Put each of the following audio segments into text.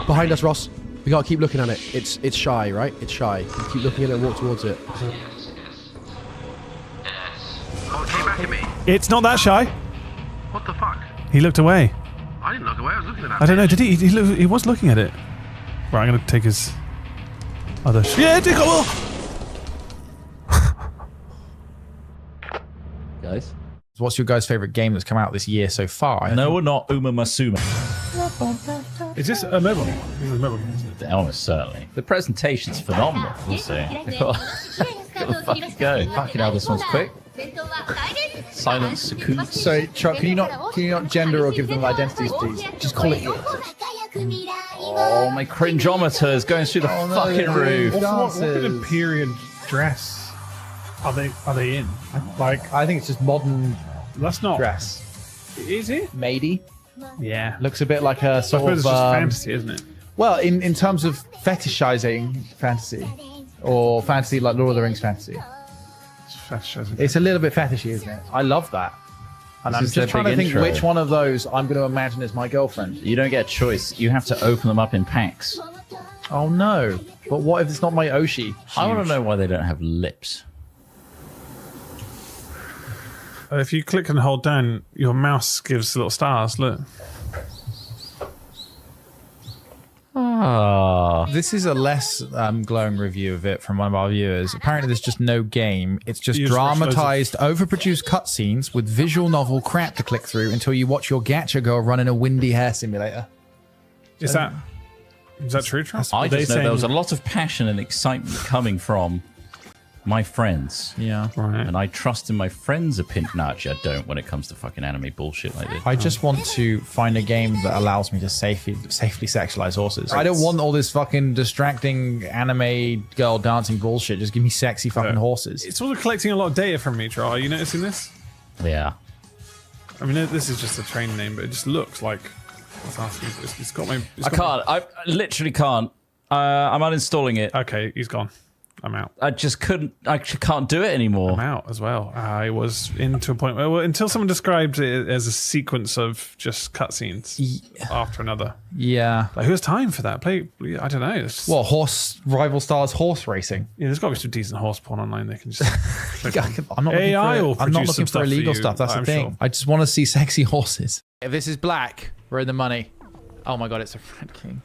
Behind us, Ross. We gotta keep looking at it. It's shy, right? It's shy. Keep looking at it and walk towards it. Oh, it came back at me. It's not that shy. What the fuck? He looked away. I didn't look away. I was looking at that. I don't know. Did he? He was looking at it. Right, I'm gonna take his other. Yeah, take a Guys. What's your guys' favorite game that's come out this year so far? No, we're not Uma Masuma. Is this a mobile? This is a mobile game, isn't it? Almost certainly. The presentation's phenomenal, we'll say. Gotta fucking go. Fucking hell, this one's quick. Silence Sakut. So, Chuck, can you not gender or give them identities, please? Just call it yours. Oh, my cringeometer is going through the fucking roof. What kind of period dress are they in? Like, I think it's just modern that's not dress. Is it? Matey. Yeah. Looks a bit like a I sort suppose of... it's just fantasy, isn't it? Well, in terms of fetishizing fantasy, or fantasy like Lord of the Rings fantasy, it's a little bit fetishy, isn't it? I love that. And I'm just trying to think which one of those I'm going to imagine as my girlfriend. You don't get a choice. You have to open them up in packs. Oh no. But what if it's not my Oshi? I want to know why they don't have lips. If you click and hold down, your mouse gives little stars. Look. Ah. This is a less glowing review of it from one of our viewers. Apparently there's just no game. It's just dramatized, overproduced cutscenes with visual novel crap to click through until you watch your gacha girl run in a windy hair simulator. Is that true, Trust? I just know there was a lot of passion and excitement coming from my friends. Yeah. Right. And I trust in my friends' opinion. No, actually, I don't when it comes to fucking anime bullshit like this. I just want to find a game that allows me to safely sexualize horses. I don't want all this fucking distracting anime girl dancing bullshit. Just give me sexy fucking horses. It's also collecting a lot of data from me, Troy. Are you noticing this? Yeah. I mean, this is just a train name, but it just looks like... It's got my... I literally can't. I'm uninstalling it. Okay, he's gone. I'm out. I just couldn't. I can't do it anymore. I'm out as well. I was into a point where, well, until someone described it as a sequence of just cutscenes after another. Yeah. Like, who has time for that? I don't know. It's just, What, horse rival stars horse racing? yeah, there's got to be some decent horse porn online. They can just. I'm not AI will I'm not produce looking some for stuff illegal for you, stuff. That's the I'm thing. sure. I just want to see sexy horses. If this is black, we're in the money. Oh my god, it's a Red King.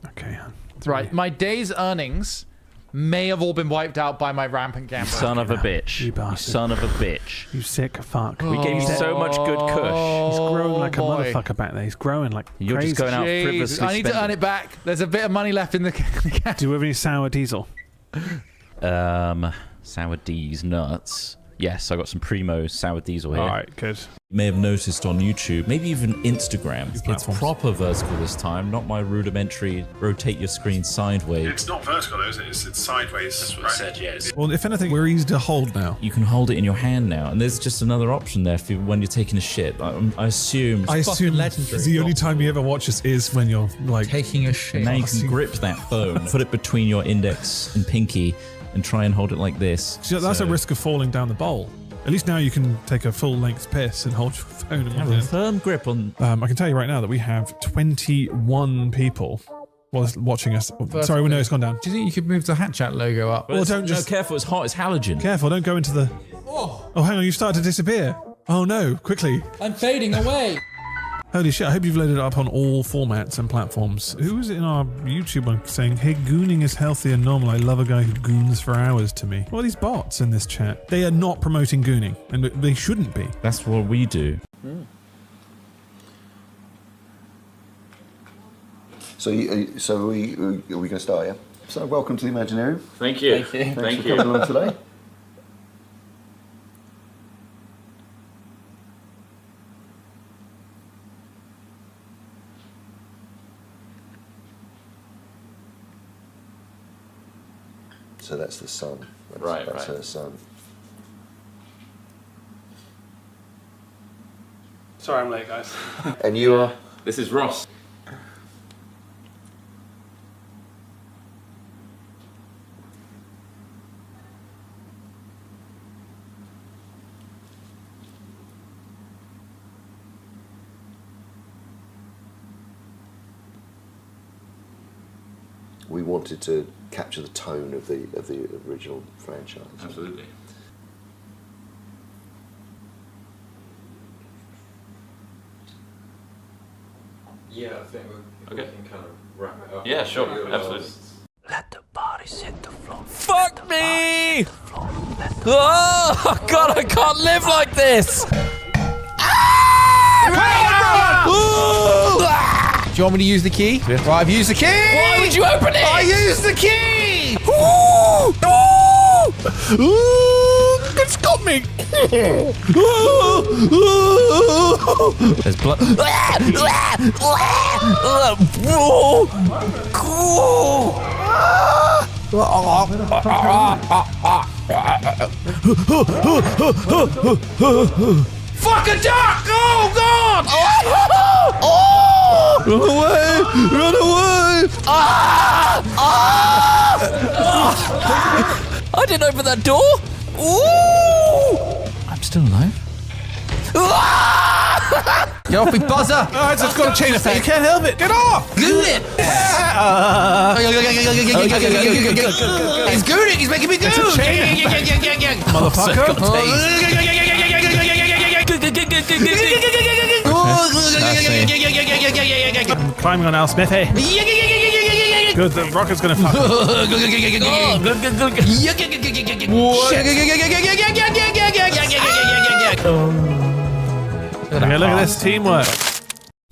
Okay. Right, my day's earnings may have all been wiped out by my rampant gambling. Son of a bitch. You You bastard. son of a bitch. You sick fuck. We gave you so much good kush. He's growing like boy. a motherfucker back there. He's growing like You're crazy. just going out Jesus, frivolously I need to earn spending. it back. There's a bit of money left in the account. Do you have any sour diesel? Sour D's nuts. Yes, I got some primo sour diesel here. All right, good. You may have noticed on YouTube, maybe even Instagram, it's platforms. proper vertical this time, not my rudimentary rotate your screen sideways. It's not vertical, though, is it? It's sideways. That's what I said, yes. Well, if anything, we're easy to hold now. You can hold it in your hand now, and there's just another option there for when you're taking a shit. I assume. I assume legendary. the only time you ever watch us is when you're like Taking a shit. now you can grip that phone, put it between your index and pinky, and try and hold it like this. So that's a risk of falling down the bowl. At least now you can take a full-length piss and hold your phone in one Have a hand. firm grip on. I can tell you right now that we have 21 people watching us. Sorry, no, it's gone down. Do you think you could move the Hat Chat logo up? Well, don't just... careful, it's hot, it's halogen. Careful, don't go into the... Oh, hang on, you started to disappear. Oh no, quickly. I'm fading away. Holy shit, I hope you've loaded it up on all formats and platforms. Who was it in our YouTube one saying, hey, gooning is healthy and normal. I love a guy who goons for hours to me. What are these bots in this chat? They are not promoting gooning, and they shouldn't be. That's what we do. So, are we going to start, yeah? So, welcome to the Imaginarium. Thank you. Thanks for coming along today. So that's the sun. That's her son. Sorry I'm late, guys. And you are? This is Ross. we wanted to capture the tone of the original franchise. Absolutely. Yeah, I think we can kind of wrap it up. Yeah, sure, absolutely. Let the bodies hit the floor. Fuck me! Oh, God, I can't live like this! Do you want me to use the key? Well, I've used the key! Why would you open it? I used the key! It's got me! There's blood. Fuck a duck! Oh, God! Run away! Run away! I didn't open that door. Ooh! I'm still alive. Get off me, buzzer! Oh, it's got a chain effect. You can't help it. Get off! Goon it! He's gooning! He's making me goon! It's a chain Motherfucker. I'm climbing on Al Smithy. Good, the rocket's gonna fuck. Okay, look at this teamwork.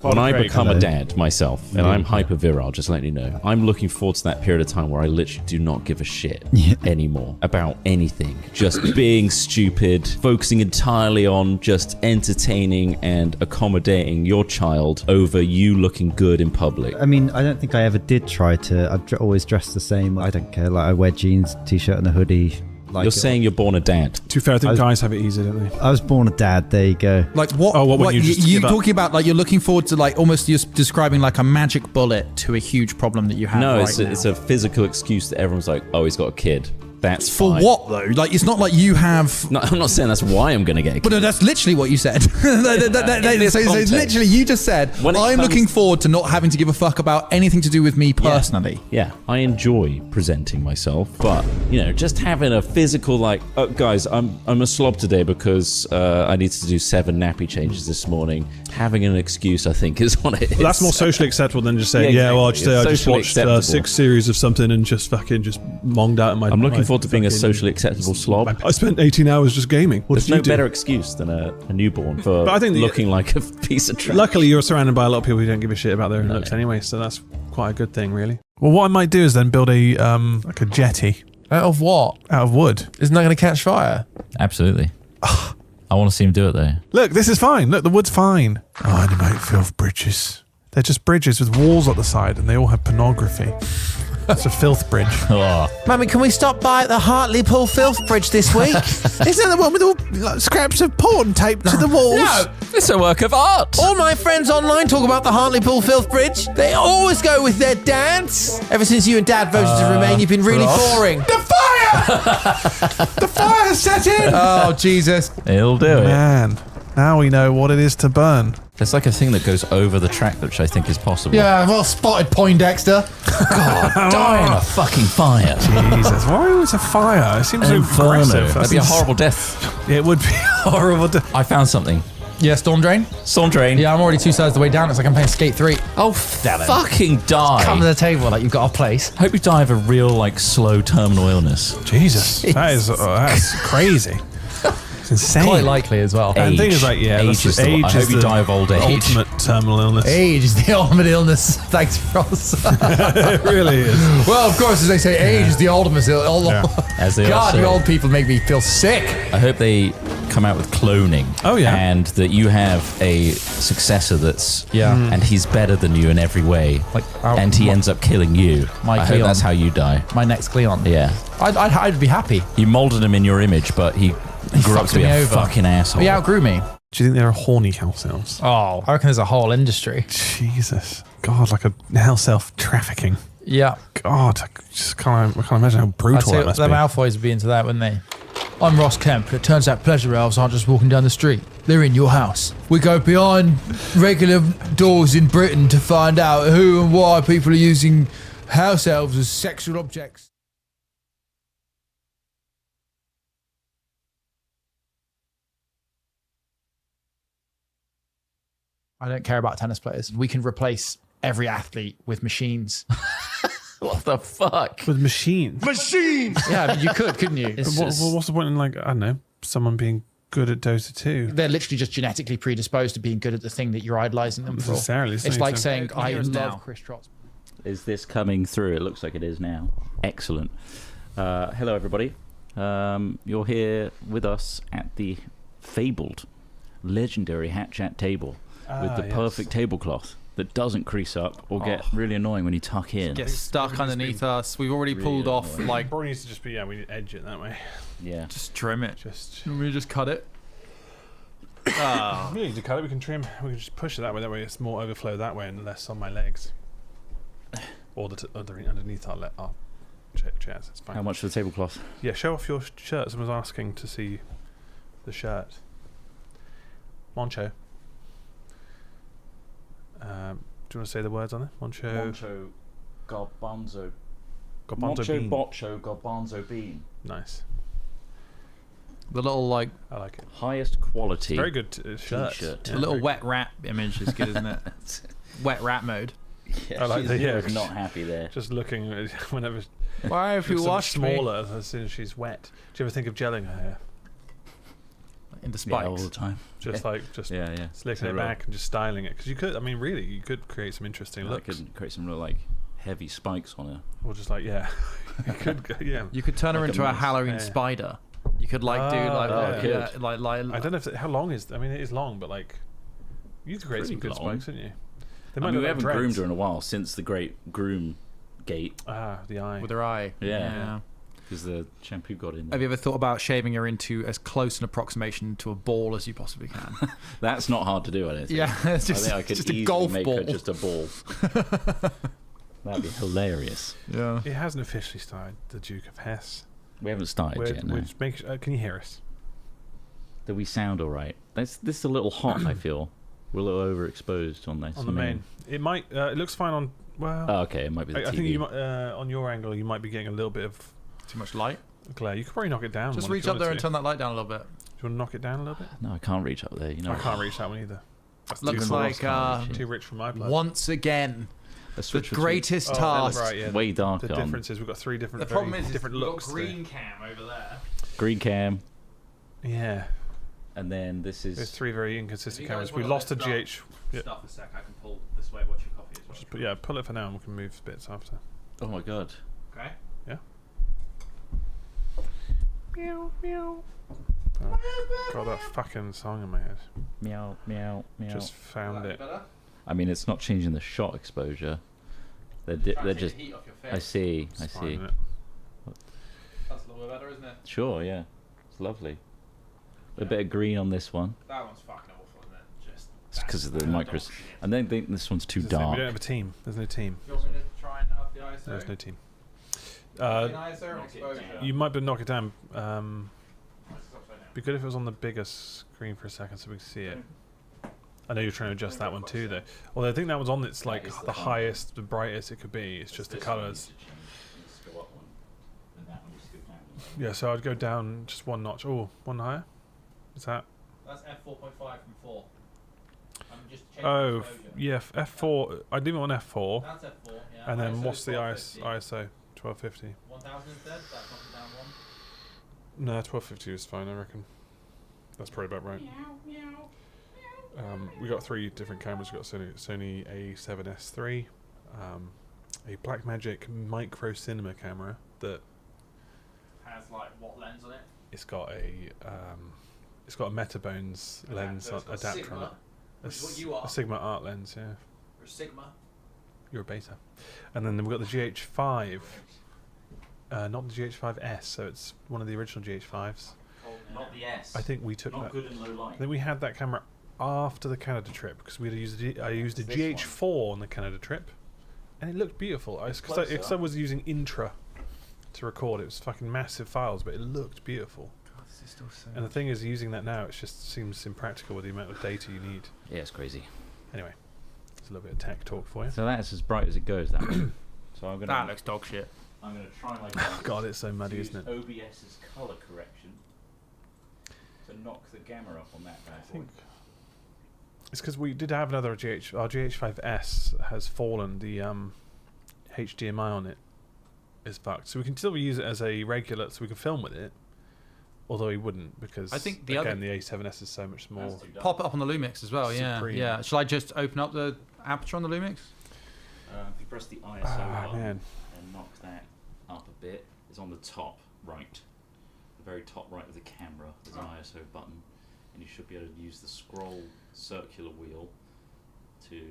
When I become a dad myself, and I'm hyper virile, just letting you know, I'm looking forward to that period of time where I literally do not give a shit anymore about anything. Just being stupid, focusing entirely on just entertaining and accommodating your child over you looking good in public. I mean, I don't think I ever did try to. I've always dressed the same. I don't care. Like, I wear jeans, t-shirt, and a hoodie. Like You're saying you're born a dad. To be fair, I think guys have it easy, don't they? I was born a dad. There you go. Like what? Oh, what you just you give up? talking about? Like you're looking forward to like almost you're describing like a magic bullet to a huge problem that you have. No, right now. it's a physical excuse that everyone's like, oh, he's got a kid. That's for fine. what though? Like it's not like you have. No, I'm not saying that's why I'm going to get a kid. But no, that's literally what you said. So literally, you just said, I'm looking forward to not having to give a fuck about anything to do with me personally. Yeah, I enjoy presenting myself, but you know, just having a physical like, oh, guys, I'm a slob today because I need to do 7 nappy changes this morning. Having an excuse, I think, is what it is. Well, that's more socially acceptable than just saying, Yeah, well, exactly. I It's just socially watched acceptable. 6 series of something and just monged out in my. I'm looking my forward to being a fucking- socially acceptable slob. I spent 18 hours just gaming. What There's did you no do? better excuse than a newborn for But I think looking like a piece of trash. Luckily, you're surrounded by a lot of people who don't give a shit about their own looks anyway, so that's quite a good thing, really. Well, what I might do is then build a like a jetty Out of what? out of wood. Isn't that going to catch fire? Absolutely. I want to see him do it though. Look, this is fine. Look, the wood's fine. Oh, animate filth bridges. They're just bridges with walls at the side, and they all have pornography. It's a filth bridge. Oh, Mummy, can we stop by at the Hartlepool Filth Bridge this week? Isn't that the one with all like, scraps of porn taped to the walls? No. It's a work of art. All my friends online talk about the Hartlepool Filth Bridge. They always go with their dads. Ever since you and Dad voted to remain, you've been really boring. The fire! The fire set in! Oh, Jesus. it'll do it. Man, now we know what it is to burn. There's like a thing that goes over the track, which I think is possible. Yeah, well spotted, Poindexter. Die in a fucking fire. Jesus, why always a fire? It seems so Inferno. aggressive. That'd be a horrible death. It would be horrible. I found something. Yeah, Storm Drain. Storm Drain. Yeah, I'm already 2 sides the way down. It's like I'm playing Skate 3. Oh, fucking die. Come to the table like you've got a place. Hope you die of a real, like, slow terminal illness. Jesus, that's crazy. It's insane. Quite likely as well. And the thing is, like, yeah, age is the, age I is hope you the die of old age. ultimate terminal illness. Age is the ultimate illness. Thanks, Ross. It really is. Well, of course, as they say, age is the ultimate illness. As they God, also, you old people make me feel sick. I hope they come out with cloning. Oh, yeah. And that you have a successor that's... Yeah. And he's better than you in every way. Like, and he ends up killing you. My I hope Cleon. that's how you die. My next Cleon. Yeah. I'd be happy. You molded him in your image, but he grew up fucked to be me a over. fucking asshole. He outgrew me. Do you think there are horny house elves? Oh, I reckon there's a whole industry. Jesus. God, like a hell self-trafficking. Yeah. God, I just can't imagine how I'd brutal say that must the be. Malfoys would be into that, wouldn't they? I'm Ross Kemp. It turns out pleasure elves aren't just walking down the street. They're in your house. We go behind regular doors in Britain to find out who and why people are using house elves as sexual objects. I don't care about tennis players. We can replace every athlete with machines. What the fuck? With machines? Machines! Yeah, I mean, you could, couldn't you? What's the point in, like, I don't know, someone being good at Dota 2? They're literally just genetically predisposed to being good at the thing that you're idolizing them for. Necessarily. It's like saying, I Hear us love now. Chris Trotz. Is this coming through? It looks like it is now. Excellent. Hello, everybody. You're here with us at the fabled, legendary Hat Chat table with the perfect tablecloth that doesn't crease up or get really annoying when you tuck in. Get stuck underneath us. We've already pulled off like. Probably needs to just be, we need to edge it that way. Yeah. Just trim it. Just. We just cut it. We don't need to cut it, we can trim, we can just push it that way it's more overflow that way and less on my legs. Or underneath our chairs, it's fine. How much for the tablecloth? Yeah, show off your shirt. Someone's asking to see the shirt. Moncho. Do you want to say the words on it? Moncho Garbanzo. Garbanzo bean. Boccio Garbanzo bean. Nice. The little like. I like it. Highest quality. Very good shirt. T-shirt. The little wet rat image is good, isn't it? Wet rat mode. Yeah, I like she's not happy there. Just looking whenever. Why have you washed me? Smaller as soon as she's wet. Do you ever think of gelling her hair? Into spikes. Yeah, all the time. Just slicking it back and just styling it, because you could. I mean, really, you could create some interesting looks. I could create some real like heavy spikes on her. Or just like you could You could turn her Like into a mouse. Halloween spider. You could like do like I don't know if how long is. I mean, it is long, but like you could create some good spikes, couldn't you? I mean, we haven't groomed her in a while since the great groom gate. The eye. with her eye. Yeah. Because the shampoo got in there. Have you ever thought about shaving her into as close an approximation to a ball as you possibly can? That's not hard to do, I don't think. Yeah, it's just, I think I could just a easily golf make ball. her just a ball. That'd be hilarious. Yeah. It hasn't officially started, the Duke of Hesse. We haven't started yet, no. Can you hear us? Do we sound all right? This is a little hot, I feel. We're a little overexposed on this. On the main. It might. It looks fine on. Well. Oh, okay. It might be the TV. I think you might, on your angle, you might be getting a little bit of too much light. Glare. You could probably knock it down. Just reach up there and turn that light down a little bit. Do you want to knock it down a little bit? No, I can't reach up there. You know. I can't reach that one either. That's Looks like too rich for my blood. Once again, the greatest Oh, task. right, yeah. Way darker. The difference is we've got three different. The problem is different we've looks. got green cam over there. Green cam. Yeah. And then this is. There's three very inconsistent cameras. We lost a GH. Stuff a sec. I can pull this way. Watch your coffee as well. Just pull it for now, and we can move bits after. Oh my god. Okay. Yeah. Meow meow. Oh, got that fucking song in my head. Meow meow meow. Just found it. Better? I mean, it's not changing the shot exposure. They're just. The heat off your face. I see. I It's see. fine, isn't it? That's a little bit better, isn't it? Sure. Yeah. It's lovely. A bit of green on this one. That one's fucking awful, isn't it? Just. It's because of the micros. And then think this one's too It's the thing, dark. we don't have a team. There's no team. Do you want me to try and up the ISO? There's no team. ISO or exposure? You might be able to knock it down. Be good if it was on the bigger screen for a second so we can see it. I know you're trying to adjust that one too, though. Although I think that one's on its like the highest, the brightest it could be. It's just the colours. Yeah, so I'd go down just one notch. Oh, one higher. Is that? That's f4.5 from 4. I'm just changing Oh, exposure. yeah, F4. I'd leave it on F4. That's F4, yeah. And then ISO what's the 1250. ISO? 1250. 1000 instead? That's knocking down one. No, 1250 is fine, I reckon. That's probably about right. We got three different cameras. We got Sony A7S III, a Blackmagic Micro Cinema camera that Has like what lens on it? it's got a Metabones lens So it's got adapter Sigma, on it. which is what you are. A Sigma art lens, yeah. Or Sigma. You're a beta. And then we've got the GH5, not the GH5S, so it's one of the original GH5s. Not the S. I think we took Not that. good in low light. I think we had that camera after the Canada trip because I used a GH4 on the Canada trip, and it looked beautiful. Because I was using Intra to record. It was fucking massive files, but it looked beautiful. God, this is still so And the thing is, using that now, it just seems impractical with the amount of data you need. Yeah, it's crazy. Anyway, it's a little bit of tech talk for you. So that's as bright as it goes, that one. So I'm gonna. That looks dog shit. I'm gonna try my best. God, it's so muddy, isn't it? OBS's color correction to knock the gamma up on that bad boy. I think it's because we did have another our GH5S has fallen. The HDMI on it is fucked, so we can still use it as a regular, so we can film with it. Although he wouldn't, because I think the A7S is so much more. Pop it up on the Lumix as well. Supreme. Yeah. Shall I just open up the aperture on the Lumix? If you press the ISO button and knock that up a bit, it's on the top right. The very top right of the camera, there's an ISO button, and you should be able to use the scroll circular wheel to.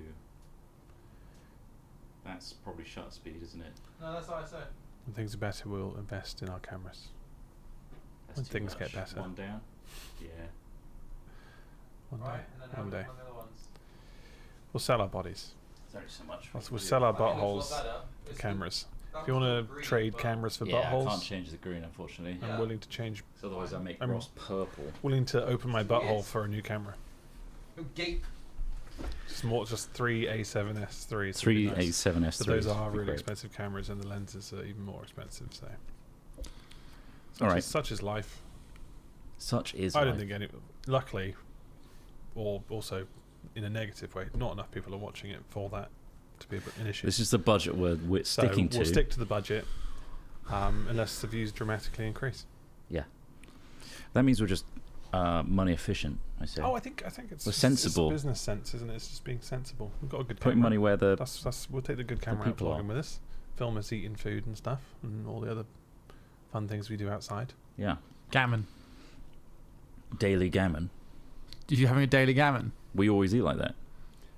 That's probably shutter speed, isn't it? No, that's ISO. When things are better, we'll invest in our cameras. That's When too things much. get better. One down. Yeah. One day. We'll sell our bodies. There's only so much. We'll sell our buttholes for cameras. If you want to trade cameras for buttholes, I can't change the green, unfortunately. I'm willing to change. So otherwise, I make Ross purple. Willing to open my butthole for a new camera. Gape. Just 3 A7S3s. 3 A7S3s. But those are would be really great. expensive cameras, and the lenses are even more expensive. So, All right. Such is life. Such is. I don't think any. Luckily, or also in a negative way, not enough people are watching it for that to be an issue. This is the budget we're sticking to. We'll stick to the budget, unless the views dramatically increase. Yeah. That means we're just money efficient, I say. Oh, I think it's we're sensible. It's business sense, isn't it? It's just being sensible. We've got a good Putting camera. money where the we'll take the good camera out people vlogging are. with us. Film us eating food and stuff, and all the other fun things we do outside. Yeah. Gammon. Daily gammon. Are you having a daily gammon? We always eat like that.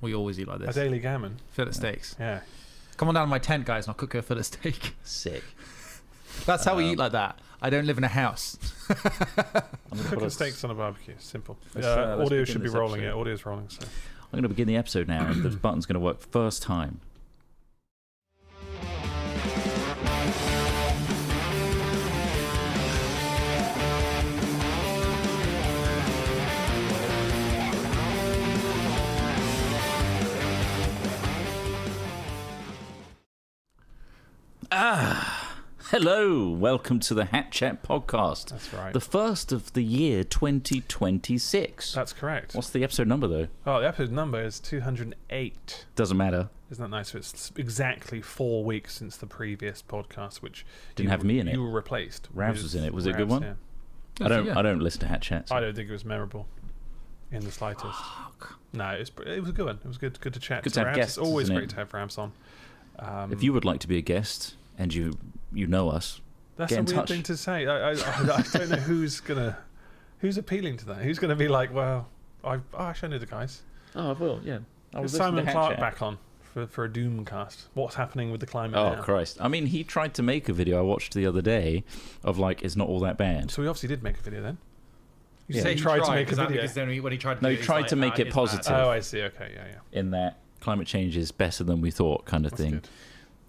We always eat like this. A daily gammon. Fillet steaks. Yeah. Come on down to my tent, guys, and I'll cook you a fillet steak. Sick. That's how we eat like that. I don't live in a house. Cooking steaks on a barbecue. Simple. Let's Audio begin should be this rolling. episode. Yeah, audio's rolling. So. I'm going to begin the episode now, and the button's going to work first time. Hello, welcome to the Hat Chat podcast. That's right. The first of the year 2026. That's correct. What's the episode number, though? Oh, the episode number is 208. Doesn't matter. Isn't that nice? So it's exactly 4 weeks since the previous podcast, which Didn't have me in it. You were replaced. Ravs was in it. Was it a good Ravs, one? yeah. I don't listen to Hat Chats. I don't think it was memorable in the slightest. No, it was a good one. It was good to chat. Good to have Ravs. guests, It's always isn't great it? to have Ravs on. If you would like to be a guest and you know us, That's get a in weird touch. thing to say. I don't know who's appealing to that. Who's gonna be like, well, actually I know the guys. Oh, I will. Yeah. Get Simon Clark back on for a Doomcast. What's happening with the climate Oh now? Christ! I mean, he tried to make a video I watched the other day of like, it's not all that bad. So he obviously did make a video then. You Yeah. say he tried to make a is that video. because then when he tried to No, do he it, tried he's to like, make it it's positive. bad. Oh, I see. Okay, yeah. In that climate change is better than we thought, kind of That's thing. good.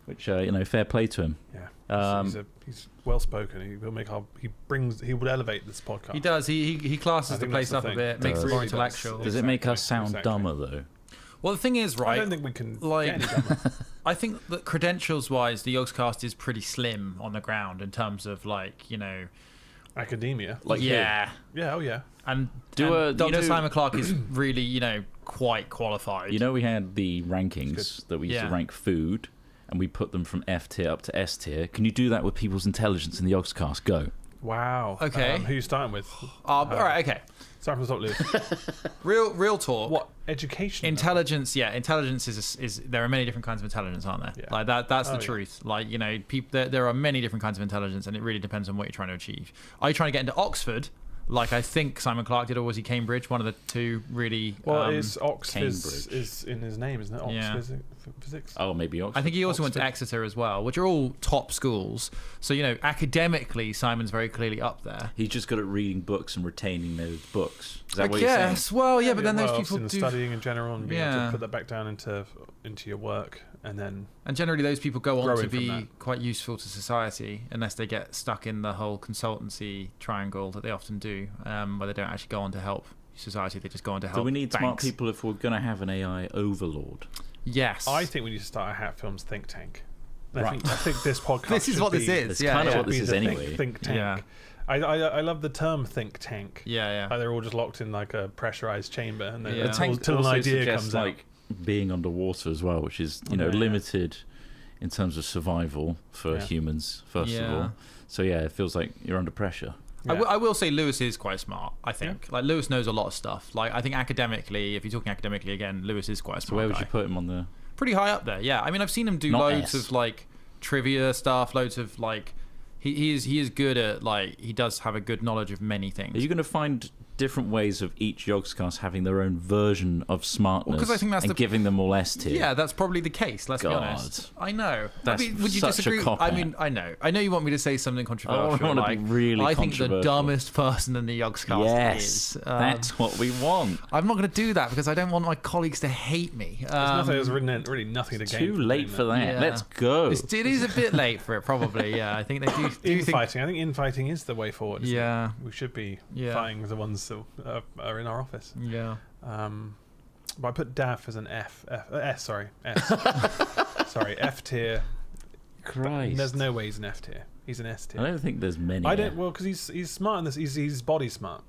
Which fair play to him. Yeah. He's well spoken. He would elevate this podcast. He does. He classes I the think place that's up the a thing. bit, makes it Really more does. intellectual. Does it make us Exactly, sound exactly. dumber though? Well, the thing is, right? I don't think we can like. get any dumber. I think that credentials-wise, the Yogscast is pretty slim on the ground in terms of Academia. yeah. Yeah. Oh yeah. And Do Simon Clark is really quite qualified. We had the rankings that we used to Yeah. rank food, and we put them from F tier up to S tier. Can you do that with people's intelligence in the Yogscast? Go. Wow. Okay. Who you starting with? all right, okay. Start from the top, Luke. Real talk. What education? Intelligence, yeah. Intelligence is there are many different kinds of intelligence, aren't there? Yeah. Like that's the Oh, yeah. truth. Like there are many different kinds of intelligence, and it really depends on what you're trying to achieve. Are you trying to get into Oxford, like I think Simon Clark did, or was he Cambridge? One of the two, really. Well, it's Oxford Cambridge. is in his name, isn't it? Ox Yeah. Physics. Oh, maybe Oxford. I think he also went to Oxford. Exeter as well, which are all top schools. So academically, Simon's very clearly up there. He's just good at reading books and retaining those books. Is that I what you're saying? guess. Well, yeah, but then those well, people in do. studying in general and being able Yeah. to put that back down into your work, and then And generally, those people go on Growing to from be that. quite useful to society, unless they get stuck in the whole consultancy triangle that they often do, where they don't actually go on to help society. They just go on to help. Do we need smart banks. people if we're going to have an AI overlord? Yes. I think we need to start a Hat Films think tank. I think this podcast. This is what this is. It's kind of what this is the anyway. Think tank. Yeah. I love the term think tank. Yeah. Like they're all just locked in like a pressurized chamber, and Yeah. until an idea comes out. Like being underwater as well, which is limited in terms of survival for humans. First of all, so it feels like you're under pressure. Yeah. I will say Lewis is quite smart, I think. Like, Lewis knows a lot of stuff. Like, I think academically, if you're talking academically again, Lewis is quite a smart So where would guy. you put him on the... Pretty high up there, yeah. I mean, I've seen him do Not loads S. of, like, trivia stuff, loads of, like... He is good at, like... He does have a good knowledge of many things. Are you going to find different ways of each Yogscast having their own version of smartness 'cause I think that's giving them all S tier? Yeah, that's probably the case, let's be honest. I know. That's would you such disagree? a cop-out. I mean, I know you want me to say something controversial. I want to be really I think the controversial. dumbest person in the Yogscast Yes, is. that's what we want. I'm not going to do that because I don't want my colleagues to hate me. There's really nothing to gain. Too late for that. Yeah. Let's go. It is a bit late for it, probably. Yeah, I think they do. Infighting. I think infighting is the way forward. Isn't Yeah. it? We should be fighting the ones that are in our office. Yeah. But I put Daff as an S. Sorry, F tier. Christ. There's no way he's an F tier. He's an S tier. I don't think there's many. I don't. Well, because he's smart in this. He's body smart.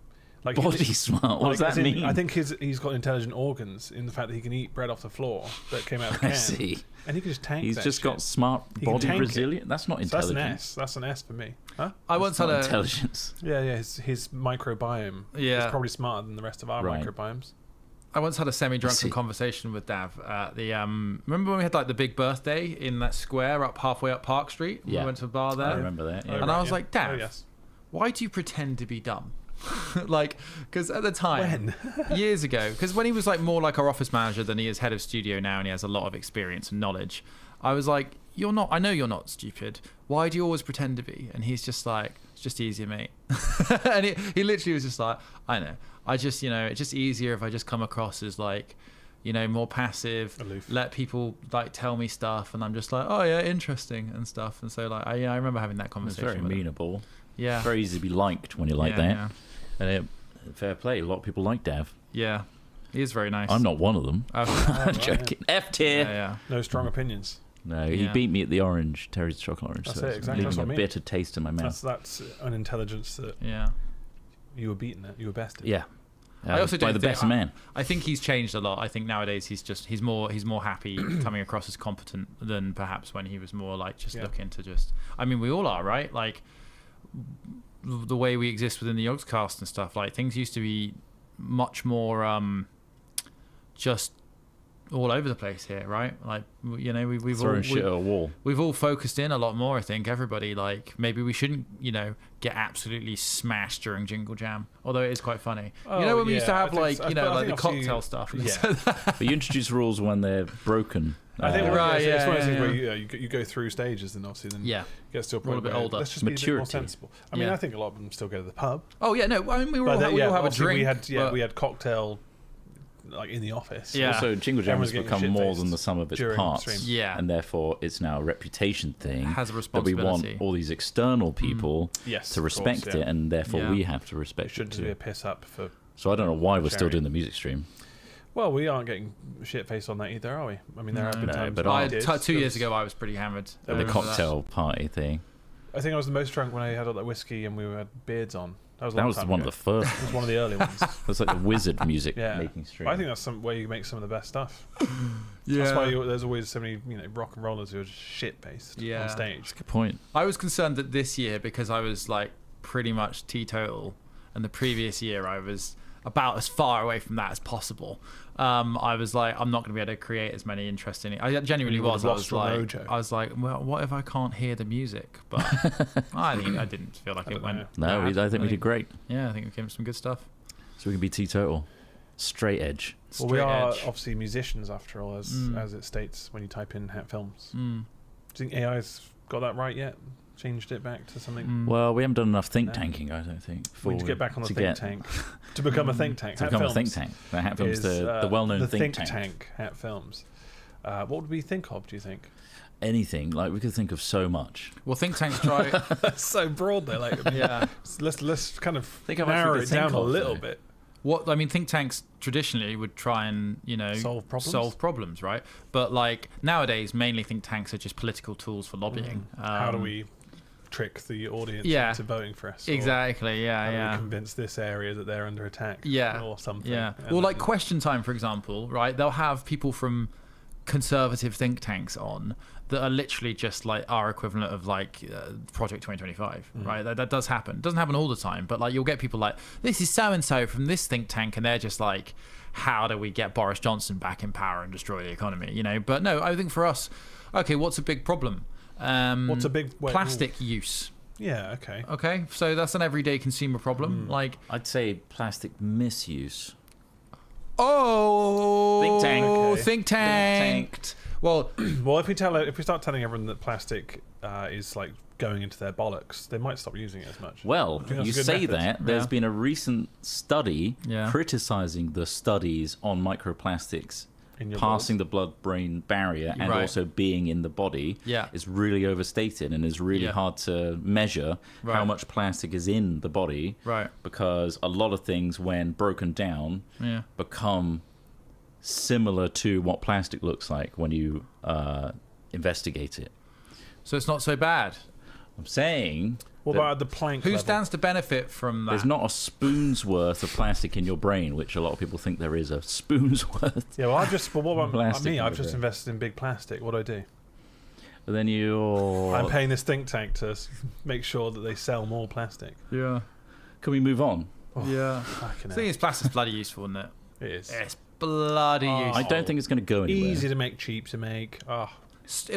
Like Body smart. What does that mean? I think he's got intelligent organs in the fact that he can eat bread off the floor that came out of the can. I see. And he can just tank. He's that just shit. got smart He can body tank it. resilience. That's not So intelligence. that's an S for me. Huh? I once had Not a intelligence. Yeah. His microbiome is probably smarter than the rest of our Right. microbiomes. I once had a semi-drunken see. conversation with Dav at the remember when we had like the big birthday in that square up halfway up Park Street? Yeah. We went to a bar there. I remember that. Yeah. And I was like, Dav, Oh, yes. why do you pretend to be dumb? Like, because at the time, years ago, because when he was like more like our office manager than he is head of studio now, and he has a lot of experience and knowledge, I was like, you're not. I know you're not stupid. Why do you always pretend to be? And he's just like, it's just easier, mate. And he literally was just like, I know. I just, it's just easier if I just come across as like, more passive, aloof. let people like tell me stuff, and I'm just like, oh yeah, interesting and stuff. And so like, I remember having that It's conversation. very with him. amenable. Yeah. Very easy to be liked when you're like that. Yeah. And fair play. A lot of people like Dav. Yeah. He is very nice. I'm not one of them. I'm joking. F tier. Yeah. No strong opinions. No, he Yeah. beat me at the orange, Terry's chocolate orange. That's so it, it's exactly. That's leaving what I a mean. bitter taste in my mouth. That's an intelligence that Yeah. you were beaten at. You were best at. Yeah. I also by don't the think- best man. I think he's changed a lot. I think nowadays he's more happy coming across as competent than perhaps when he was more like just looking to just. I mean, we all are, right? Like the way we exist within the Yogscast and stuff. Like things used to be much more just all over the place here, right? Like we've Throwing shit at a wall. We've all focused in a lot more. I think everybody like maybe we shouldn't get absolutely smashed during Jingle Jam, although it is quite funny. Oh, When we used to yeah, have I think like so. I like the think obviously- cocktail stuff. Yeah. But you introduce rules when they're broken. I think Right, it's one of those yeah, things where you go through stages, and obviously then Yeah. it gets to a We're all point a bit where older. let's just be a bit more Maturity. sensible. I mean, Yeah. I think a lot of them still go to the pub. Oh yeah, no. I mean, we all But have, we all have a obviously drink. we had cocktail like in the office. Yeah. Also, Jingle Jam has Everyone's become getting more shit-faced than the sum of its during parts. stream. Yeah. And therefore, it's now a reputation thing. It has a that we want responsibility. all these external people Yes, to of course, respect yeah. it, and therefore Yeah. we have to It respect shouldn't it just be a too. piss up for. So I don't know why we're still sharing. doing the music stream. Well, we aren't getting shit faced on that either, are we? I mean, there have been No, times. but when we I- did. 2 years ago, I was pretty hammered. I The remember cocktail party thing. I think I was the most drunk when I had all that whiskey and we had beards on. That was, a That long was time one ago. of the first. It was one of the early ones. It was like the wizard music Yeah, making stream. But I think that's some way you make some of the best stuff. Yeah. That's why there's always so many rock and rollers who are just shit based Yeah. on stage. That's a good point. I was concerned that this year, because I was like pretty much teetotal, and the previous year I was about as far away from that as possible. I was like, I'm not going to be able to create as many interesting. I genuinely You would was. have I lost was your like, mojo. well, what if I can't hear the music? But I didn't feel like it went. No, bad. I think we did great. Yeah, I think we came with some good stuff. So we can be teetotal. Straight edge. Well, we Straight are edge. obviously musicians after all, as it states when you type in Hat Films. Do you think AI's got that right yet? Changed it back to something? Well, we haven't done enough think tanking, I don't think. We need to get back on the think tank. To become a think tank. To Hat become a Films think tank. The Hat Films, is, the well-known the think tank. Hat Films. What would we think of, do you think? Anything. Like, we could think of so much. Well, think tanks try. That's so broad though. Like, Yeah. let's kind of Think how much we narrow could it think down a of, little though. bit. what I mean, think tanks traditionally would try and solve problems, right? But like nowadays, mainly think tanks are just political tools for lobbying. How do we trick the audience into voting for us? Exactly. How do we convince this area that they're under attack? Or something. Yeah. Well, like Question Time, for example, right? They'll have people from conservative think tanks on that are literally just like our equivalent of like Project 2025, right? That does happen. It doesn't happen all the time, but like you'll get people like, this is so and so from this think tank, and they're just like, how do we get Boris Johnson back in power and destroy the economy? You know, but no, I think for us, okay, what's a big problem? What's a big plastic use? Yeah, okay, so that's an everyday consumer problem. Like, I'd say plastic misuse. Think tank. Okay. Think tanked. Well, if we start telling everyone that plastic is like going into their bollocks, they might stop using it as much. Well, you say that. There's been a recent study criticizing the studies on microplastics passing the blood-brain barrier and also being in the body is really overstated and is really hard to measure how much plastic is in the body, because a lot of things, when broken down, become similar to what plastic looks like when you investigate it. So it's not so bad. I'm saying... What about the plank Who level? stands to benefit from that? There's not a spoon's worth of plastic in your brain, which a lot of people think there is a spoon's worth. Yeah, well, what about me? I've just brain. invested in big plastic. What do I do? But then I'm paying this think tank to make sure that they sell more plastic. Yeah. Can we move on? The thing is, plastic's bloody useful, isn't it? It is. It's bloody useful. I don't think it's going to go anywhere. Easy to make, cheap to make.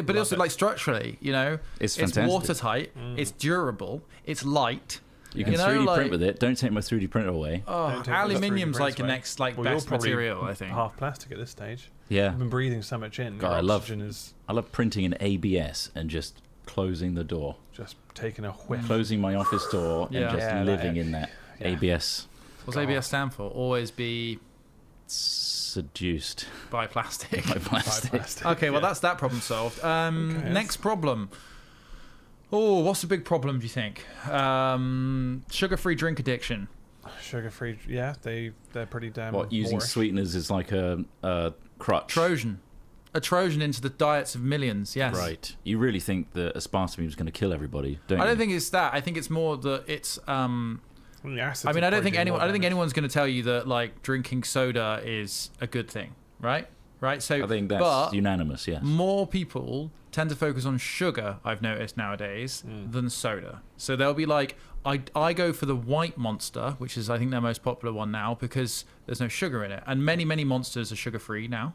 But also, like, structurally, you know, it's watertight, it's durable, it's light. You can 3D print with it. Don't take my 3D printer away. Aluminium's like the next best material, I think. Half plastic at this stage. Yeah. I've been breathing so much in. God, I love printing in ABS and just closing the door. Just taking a whiff. Closing my office door and just living in that ABS. What's ABS stand for? Always be seduced by plastic. Okay, well, that's that problem solved. Next problem. Oh, what's the big problem, do you think? Sugar-free drink addiction. Sugar-free, yeah, they're pretty damn. What, using sweeteners is like a crutch? A Trojan into the diets of millions, yes. Right. You really think that aspartame is going to kill everybody, don't you? I don't think it's that. I think it's more that it's... I mean, I don't think anyone's going to tell you that like drinking soda is a good thing, right? So I think that's unanimous. Yes. More people tend to focus on sugar, I've noticed nowadays, than soda. So they'll be like, I go for the white Monster, which is I think their most popular one now, because there's no sugar in it, and many Monsters are sugar-free now.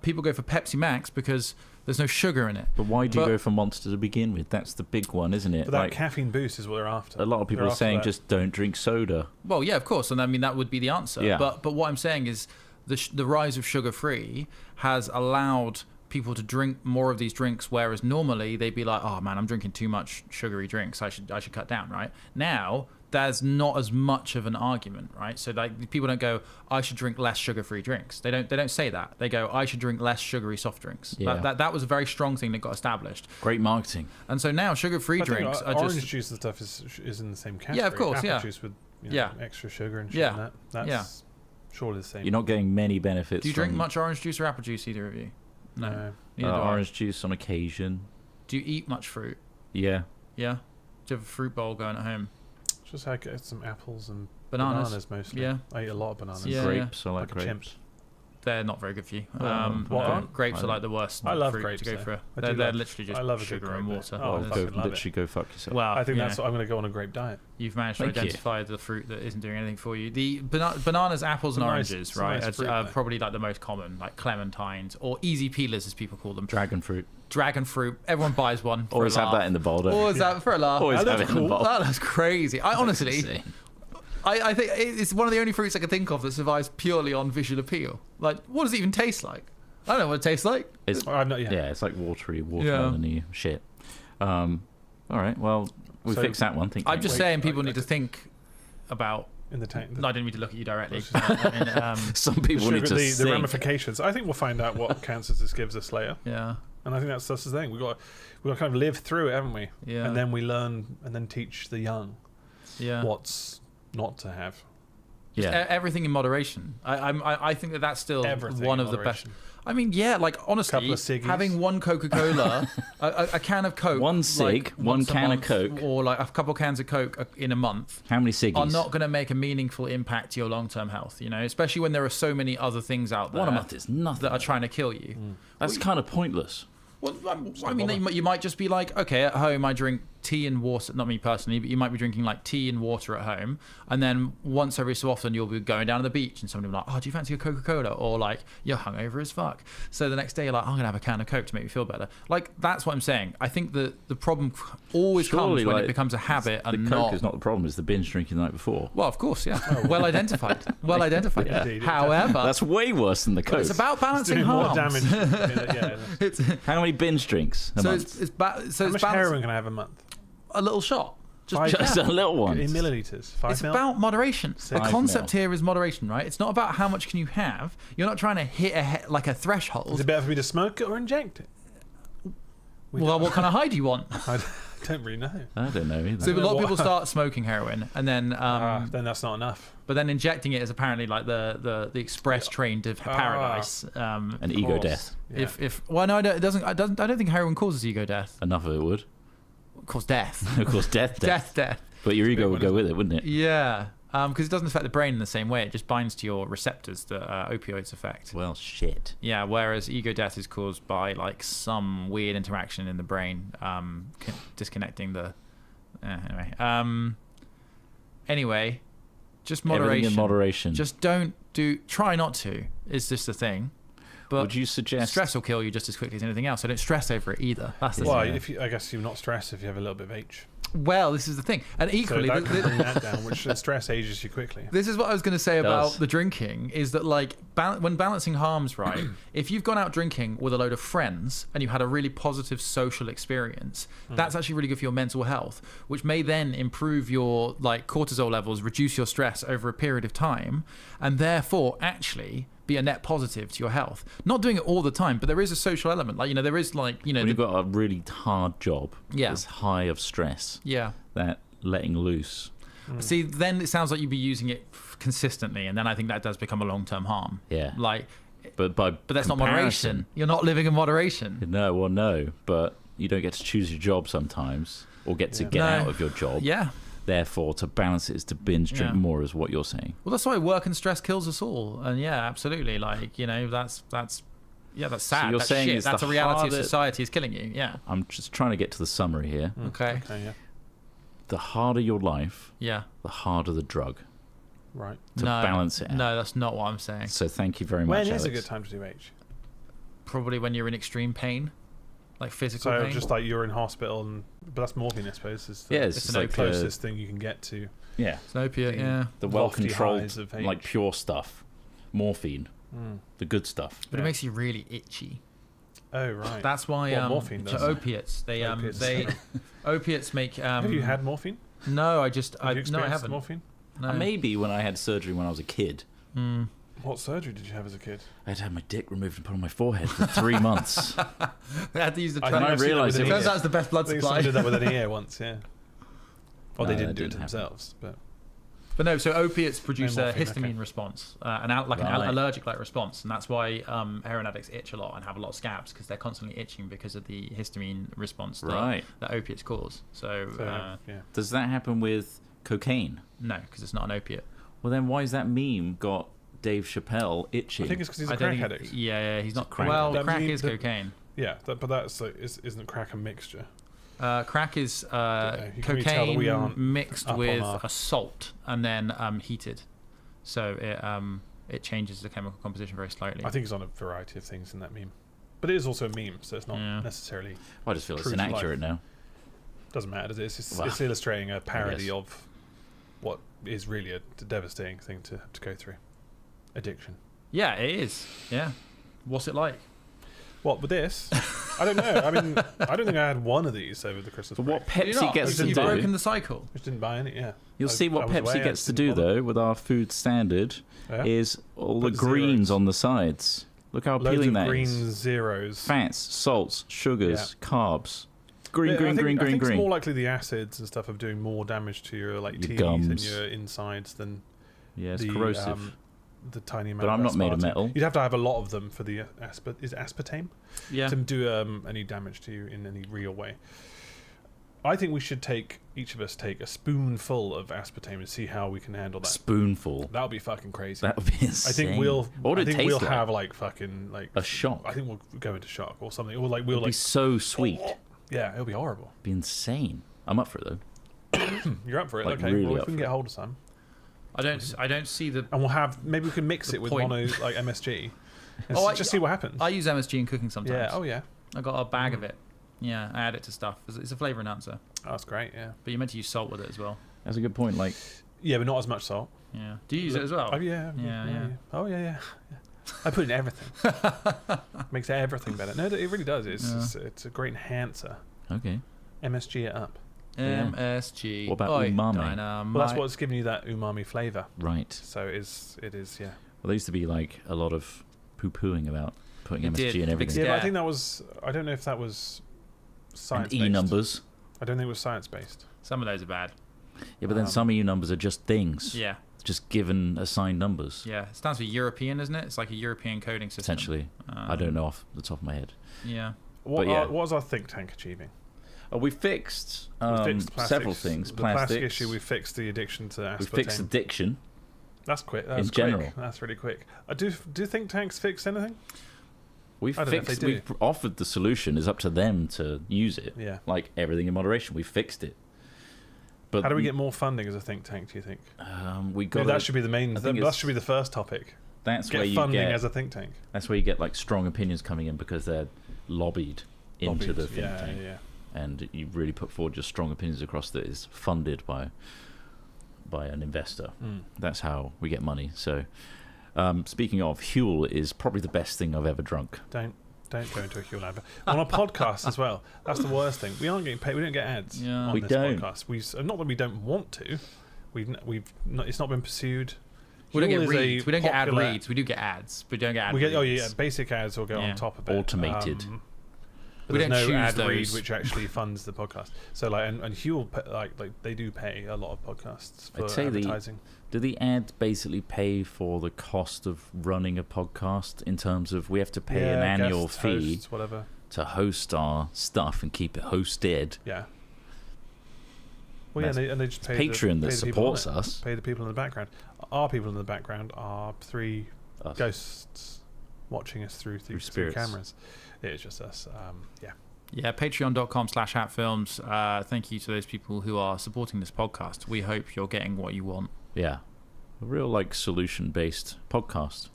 People go for Pepsi Max because there's no sugar in it. But why do you go for Monster to begin with? That's the big one, isn't it? But that caffeine boost is what they're after. A lot of people are saying just don't drink soda. Well, yeah, of course, and I mean that would be the answer. Yeah. But what I'm saying is the rise of sugar-free has allowed people to drink more of these drinks, whereas normally they'd be like, oh man, I'm drinking too much sugary drinks, I should cut down, right? Now there's not as much of an argument, right? So like people don't go, I should drink less sugar-free drinks. They don't say that. They go, I should drink less sugary soft drinks. Yeah. That was a very strong thing that got established. Great marketing. And so now sugar-free drinks are just orange juice and stuff is in the same category. Yeah, of course. Apple juice with extra sugar and shit. Yeah. That's surely the same. You're not getting many benefits. Do you drink much orange juice or apple juice, either of you? No. Orange juice on occasion. Do you eat much fruit? Yeah. Yeah. Do you have a fruit bowl going at home? Just like some apples and bananas mostly. Yeah. I eat a lot of bananas. Yeah, grapes. I like a grapes. chimp. They're not very good for you. Grapes are like the worst. I love fruit grapes to go for. They're literally just sugar and water. Go fuck yourself. Well, I think that's what I'm going to go on a grape diet. You've managed to identify the fruit that isn't doing anything for you. The bananas, apples, and oranges, right, are probably like the most common, like clementines or easy peelers, as people call them. Dragon fruit. Everyone buys one. Always have that in the bowl. Always have for a laugh. Always have it in the bowl. That's crazy. I honestly. I think it's one of the only fruits I can think of that survives purely on visual appeal. Like, what does it even taste like? I don't know what it tastes like. It's it's like watermelon-y shit. All right, well, we fixed that one. I'm just saying people need to think about... In the tank. No, I didn't mean to look at you directly. Some people need to think. The ramifications. I think we'll find out what cancers this gives us later. Yeah. And I think that's the thing. We've got to kind of live through it, haven't we? Yeah. And then we learn and then teach the young what's not to have. Yeah. Everything in moderation. I think that's still Everything one in of the best. moderation. I mean, yeah, like honestly, Couple of ciggies. having one Coca-Cola, a can of Coke, One cig, like, one once a can of month, Coke. or like a couple cans of Coke in a month. How many ciggies? Are not going to make a meaningful impact to your long-term health. You know, especially when there are so many other things out there. One a month is nothing. That are trying to kill you. That's kind of pointless. Well, I mean, you might just be like, okay, at home I drink tea and water. Not me personally, but you might be drinking like tea and water at home, and then once every so often you'll be going down to the beach, and somebody will be like, oh, do you fancy a Coca-Cola? Or like, you're hungover as fuck. So the next day you're like, I'm gonna have a can of Coke to make me feel better. Like that's what I'm saying. I think the problem always comes when it becomes a habit and the Coke is not the problem. It's the binge drinking the night before. Well, of course, yeah. Well identified. Well identified. Yeah. Indeed, however, that's way worse than the Coke. It's about balancing It's doing more harms. damage. How many binge drinks a month? How much heroin can I have a month? A little shot. Just a little one. In milliliters. 5 It's mil? about moderation. The 5 concept mil. here is moderation, right? It's not about how much can you have. You're not trying to hit like a threshold. Is it better for me to smoke it or inject it? Well, what kind of high do you want? I don't really know. I don't know either. So a lot of people start smoking heroin, and then then that's not enough. But then injecting it is apparently like the express train to paradise. An ego death. Yeah. If well, no, it doesn't. I don't think heroin causes ego death. Enough of it would. It causes death. Of course, death. Death. But your ego would go with it, wouldn't it? Yeah. Because it doesn't affect the brain in the same way. It just binds to your receptors that opioids affect. Well, shit. Yeah, whereas ego death is caused by like some weird interaction in the brain, disconnecting the. Anyway, just moderation. Everything in moderation. Just try not to. Is just the thing. But would you suggest stress will kill you just as quickly as anything else? So don't stress over it either. That's the thing. I guess you're not stressed if you have a little bit of H. Well, this is the thing, and equally, so that can bring that down, which stress ages you quickly. This is what I was going to say about the drinking, is that like when balancing harms, right? If you've gone out drinking with a load of friends and you had a really positive social experience, that's actually really good for your mental health, which may then improve your like cortisol levels, reduce your stress over a period of time, and therefore actually be a net positive to your health. Not doing it all the time, but there is a social element. Like, there is like, when you've got a really hard job, that's high of stress, that letting loose. See, then it sounds like you'd be using it consistently, and then I think that does become a long-term harm. Yeah. Like, but that's not moderation. You're not living in moderation. No, but you don't get to choose your job sometimes, or get to get out of your job. Yeah. Therefore, to balance it is to binge drink more, is what you're saying. Well, that's why work and stress kills us all. And yeah, absolutely. Like, that's sad. So you're saying that's a reality of society is killing you. Yeah. I'm just trying to get to the summary here. Okay. Yeah. The harder your life, the harder the drug. Right. To balance it out. No, that's not what I'm saying. So thank you very much, When Alex. is a good time to do H? Probably when you're in extreme pain. Like physical pain. So just like you're in hospital, but that's morphine, I suppose. It's the closest thing you can get to. Yeah, it's an opiate. Yeah, the well-controlled, like pure stuff, morphine, the good stuff. But it makes you really itchy. Oh right. That's why morphine does. Opiates. Opiates make. Have you had morphine? No, I haven't. Morphine? No. Maybe when I had surgery when I was a kid. What surgery did you have as a kid? I had my dick removed and put on my forehead for 3 months. They had to use the. And I realised it turns out it's the best blood supply. Someone did that with an ear once, yeah. Or they didn't do it themselves, but no. So opiates produce a histamine response, an allergic-like response, and that's why heroin addicts itch a lot and have a lot of scabs because they're constantly itching because of the histamine response that opiates cause. So does that happen with cocaine? No, because it's not an opiate. Well, then why is that meme got Dave Chappelle itching? I think it's because he's a crack addict. Yeah, he's not. Crack. Well, crack is cocaine. Yeah, but that's like, isn't crack a mixture? Crack is cocaine mixed with a salt and then heated, so it changes the chemical composition very slightly. I think it's on a variety of things in that meme, but it is also a meme, so it's not necessarily. I just feel it's inaccurate now. Doesn't matter, does it? It's illustrating a parody of what is really a devastating thing to have to go through. Addiction. Yeah, it is. Yeah. What's it like? What, with this? I don't know. I mean, I don't think I had one of these over the Christmas break. What Pepsi gets to do... You've broken the cycle. Just didn't buy any, yeah. You'll see what Pepsi gets to do, though, with our food standard, is all the greens on the sides. Look how appealing that is. Loads of green zeros. Fats, salts, sugars, carbs. Green. I think it's more likely the acids and stuff are doing more damage to your teeth and your insides than Yeah, it's corrosive. The tiny amount. But I'm not made of metal. You'd have to have a lot of them for the is it aspartame? Yeah. To do any damage to you in any real way. I think we should each of us take a spoonful of aspartame and see how we can handle that. Spoonful. That would be fucking crazy. That would be insane. I think we'll like? have like fucking like a shock. I think we'll go into shock or something. Or like it'll be so sweet. Yeah, it'll be horrible. It'll be insane. I'm up for it though. You're up for it, like, okay? Really well, if we can get hold of some, I don't see the. And we'll have maybe we can mix it with mono like MSG. And just see what happens. I use MSG in cooking sometimes. Yeah. Oh yeah. I got a bag of it. Yeah, I add it to stuff. It's a flavor enhancer. Oh, that's great. Yeah. But you're meant to use salt with it as well. That's a good point. Like. Yeah, but not as much salt. Yeah. Do you use it as well? Oh yeah. Yeah. Oh yeah. I put it in everything. Makes everything better. No, it really does. It's a great enhancer. Okay. MSG it up. MSG. What about umami? Well, that's what's giving you that umami flavour. Right. So it is, yeah. Well, there used to be like a lot of poo-pooing about putting MSG in everything. Yeah, but I think that was, I don't know if that was science-based. And E numbers. I don't think it was science-based. Some of those are bad. Yeah, but then some EU numbers are just things. Yeah. Just given assigned numbers. Yeah, it stands for European, isn't it? It's like a European coding system. Essentially. I don't know off the top of my head. Yeah. What was our think tank achieving? We fixed, several things. The plastic issue, we fixed the addiction to aspartame. We fixed addiction. That's quick. That's in general. That's really quick. Do think tanks fix anything? We've offered the solution. It's up to them to use it. Yeah. Like everything in moderation. We fixed it. But how do we get more funding as a think tank, do you think? That should be the main. That should be the first topic. That's where you funding as a think tank. That's where you get like strong opinions coming in because they're lobbied into the think tank. Yeah. And you really put forward just strong opinions across that is funded by an investor. That's how we get money. So, speaking of, Huel is probably the best thing I've ever drunk. Don't go into a Huel advert on a podcast as well. That's the worst thing. We aren't getting paid. We don't get ads on this podcast. Not that we don't want to. It's not been pursued. We don't get reads. We don't get ad reads. We do get ads. We don't get ad reads. Oh yeah, basic ads will go on top of it. Automated. But there's no ad read which actually funds the podcast. So like, and Huel like they do pay a lot of podcasts for advertising. Do the ads basically pay for the cost of running a podcast in terms of we have to pay an annual fee hosts, whatever, to host our stuff and keep it hosted? Yeah. Well, yeah, and they just pay Patreon that supports us. Pay the people in the background. Our people in the background are three ghosts watching us through cameras. It's just us. Yeah, patreon.com/hatfilms. Thank you to those people who are supporting this podcast. We hope you're getting what you want. Yeah. A real like solution-based podcast.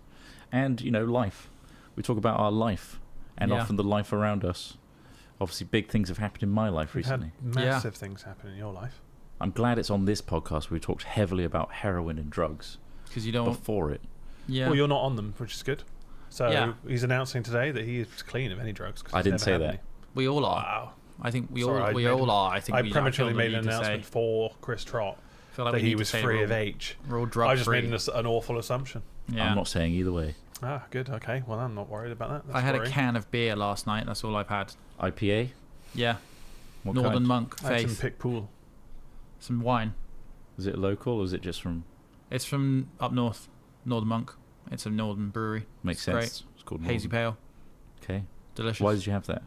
And, life. We talk about our life and often the life around us. Obviously, big things have happened in my life recently. Had massive things happen in your life. I'm glad it's on this podcast where we talked heavily about heroin and drugs. Because you don't... Before it. Yeah. Well, you're not on them, which is good. So he's announcing today that he is clean of any drugs. I didn't say that. We all are. Wow. I think we all are. I think I prematurely made an announcement for Chris Trott that he was free of H. We're all drug free. I just made an awful assumption. Yeah. I'm not saying either way. Ah, good. Okay. Well, I'm not worried about that. I had a can of beer last night. That's all I've had. IPA? Yeah. What Northern kind? Monk. I had some Pick Pool. Some wine. Is it local or is it just from... It's from up north. Northern Monk. It's a northern brewery. Makes sense. Great. It's called Hazy Pale. Okay. Delicious. Why did you have that?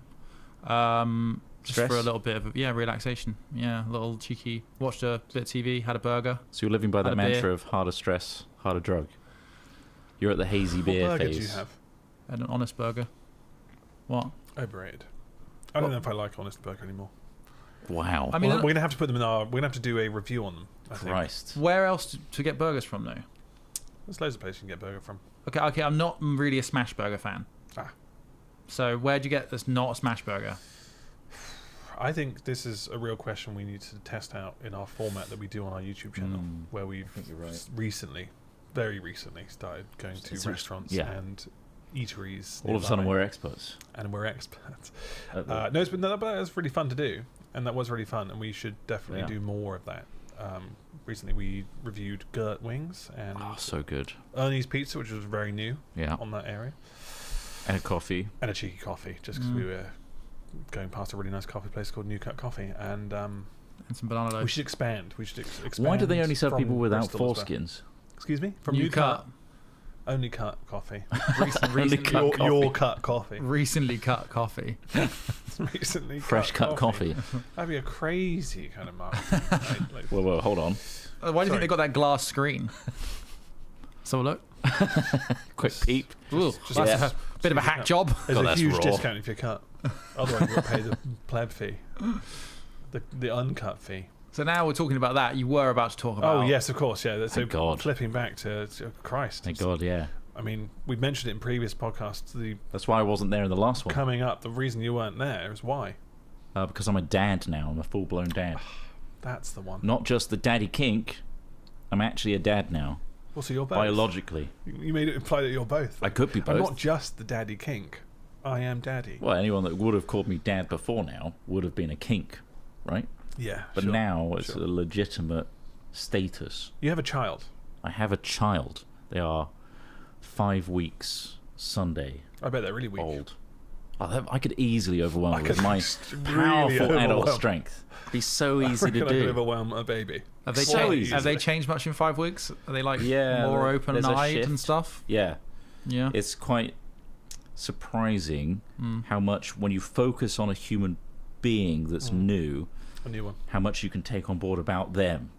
Just Stress? for a little bit of relaxation. Yeah, a little cheeky. Watched a bit of TV, had a burger. So you're living by that mantra of harder stress, harder drug. You're at the hazy beer what burger phase. Do you have? I had an Honest Burger. What? Overrated. I don't know if I like Honest Burger anymore. Wow. I mean, we're gonna have to put them in our. We're gonna have to do a review on them. I Christ. think. Where else to get burgers from though? There's loads of places you can get burger from. Okay. I'm not really a smash burger fan. So where'd you get this not a smash burger? I think this is a real question we need to test out in our format that we do on our YouTube channel, where we've very recently started going to restaurants and eateries. All of a sudden we're experts. And we're experts. But that's really fun to do, and that was really fun, and we should definitely do more of that. Recently we reviewed Gert Wings and so good. Ernie's Pizza, which was very new on that area. And a coffee. And a cheeky coffee, just because we were going past a really nice coffee place called New Cut Coffee, and some banana loaf. We should expand. We should expand. Why do they only serve people without foreskins? Excuse me? From New Cut. Only cut coffee. Recently cut coffee. Your cut coffee. Recently cut coffee. Recently Fresh cut coffee. That'd be a crazy kind of market. Like, Whoa, hold on. Why do you think they got that glass screen? So look. Quick peep. Ooh, that's a bit of a hack job. There's a huge raw. discount if you cut. Otherwise, you've got to pay the pleb fee. The uncut fee. So now we're talking about that. You were about to talk about. Oh yes, of course, yeah. So Thank God. Flipping back to Christ. Thank God, yeah. I mean, we've mentioned it in previous podcasts. That's why I wasn't there in the last one. Coming up, the reason you weren't there is why. Because I'm a dad now. I'm a full-blown dad. That's the one. Not just the daddy kink. I'm actually a dad now. Well, so you're both. Biologically. You made it imply that you're both. I could be both. I'm not just the daddy kink. I am daddy. Well, anyone that would have called me dad before now would have been a kink, right? Yeah, but sure, now it's a legitimate status. You have a child. I have a child. They are 5 weeks Sunday. I bet they're really weak. Old. I could easily overwhelm them with my powerful adult strength. It'd be so easy to do. I could overwhelm a baby. Have they changed much in 5 weeks? Are they like more open-eyed and stuff? Yeah. Yeah. It's quite surprising how much, when you focus on a human being that's new, a new one, how much you can take on board about them.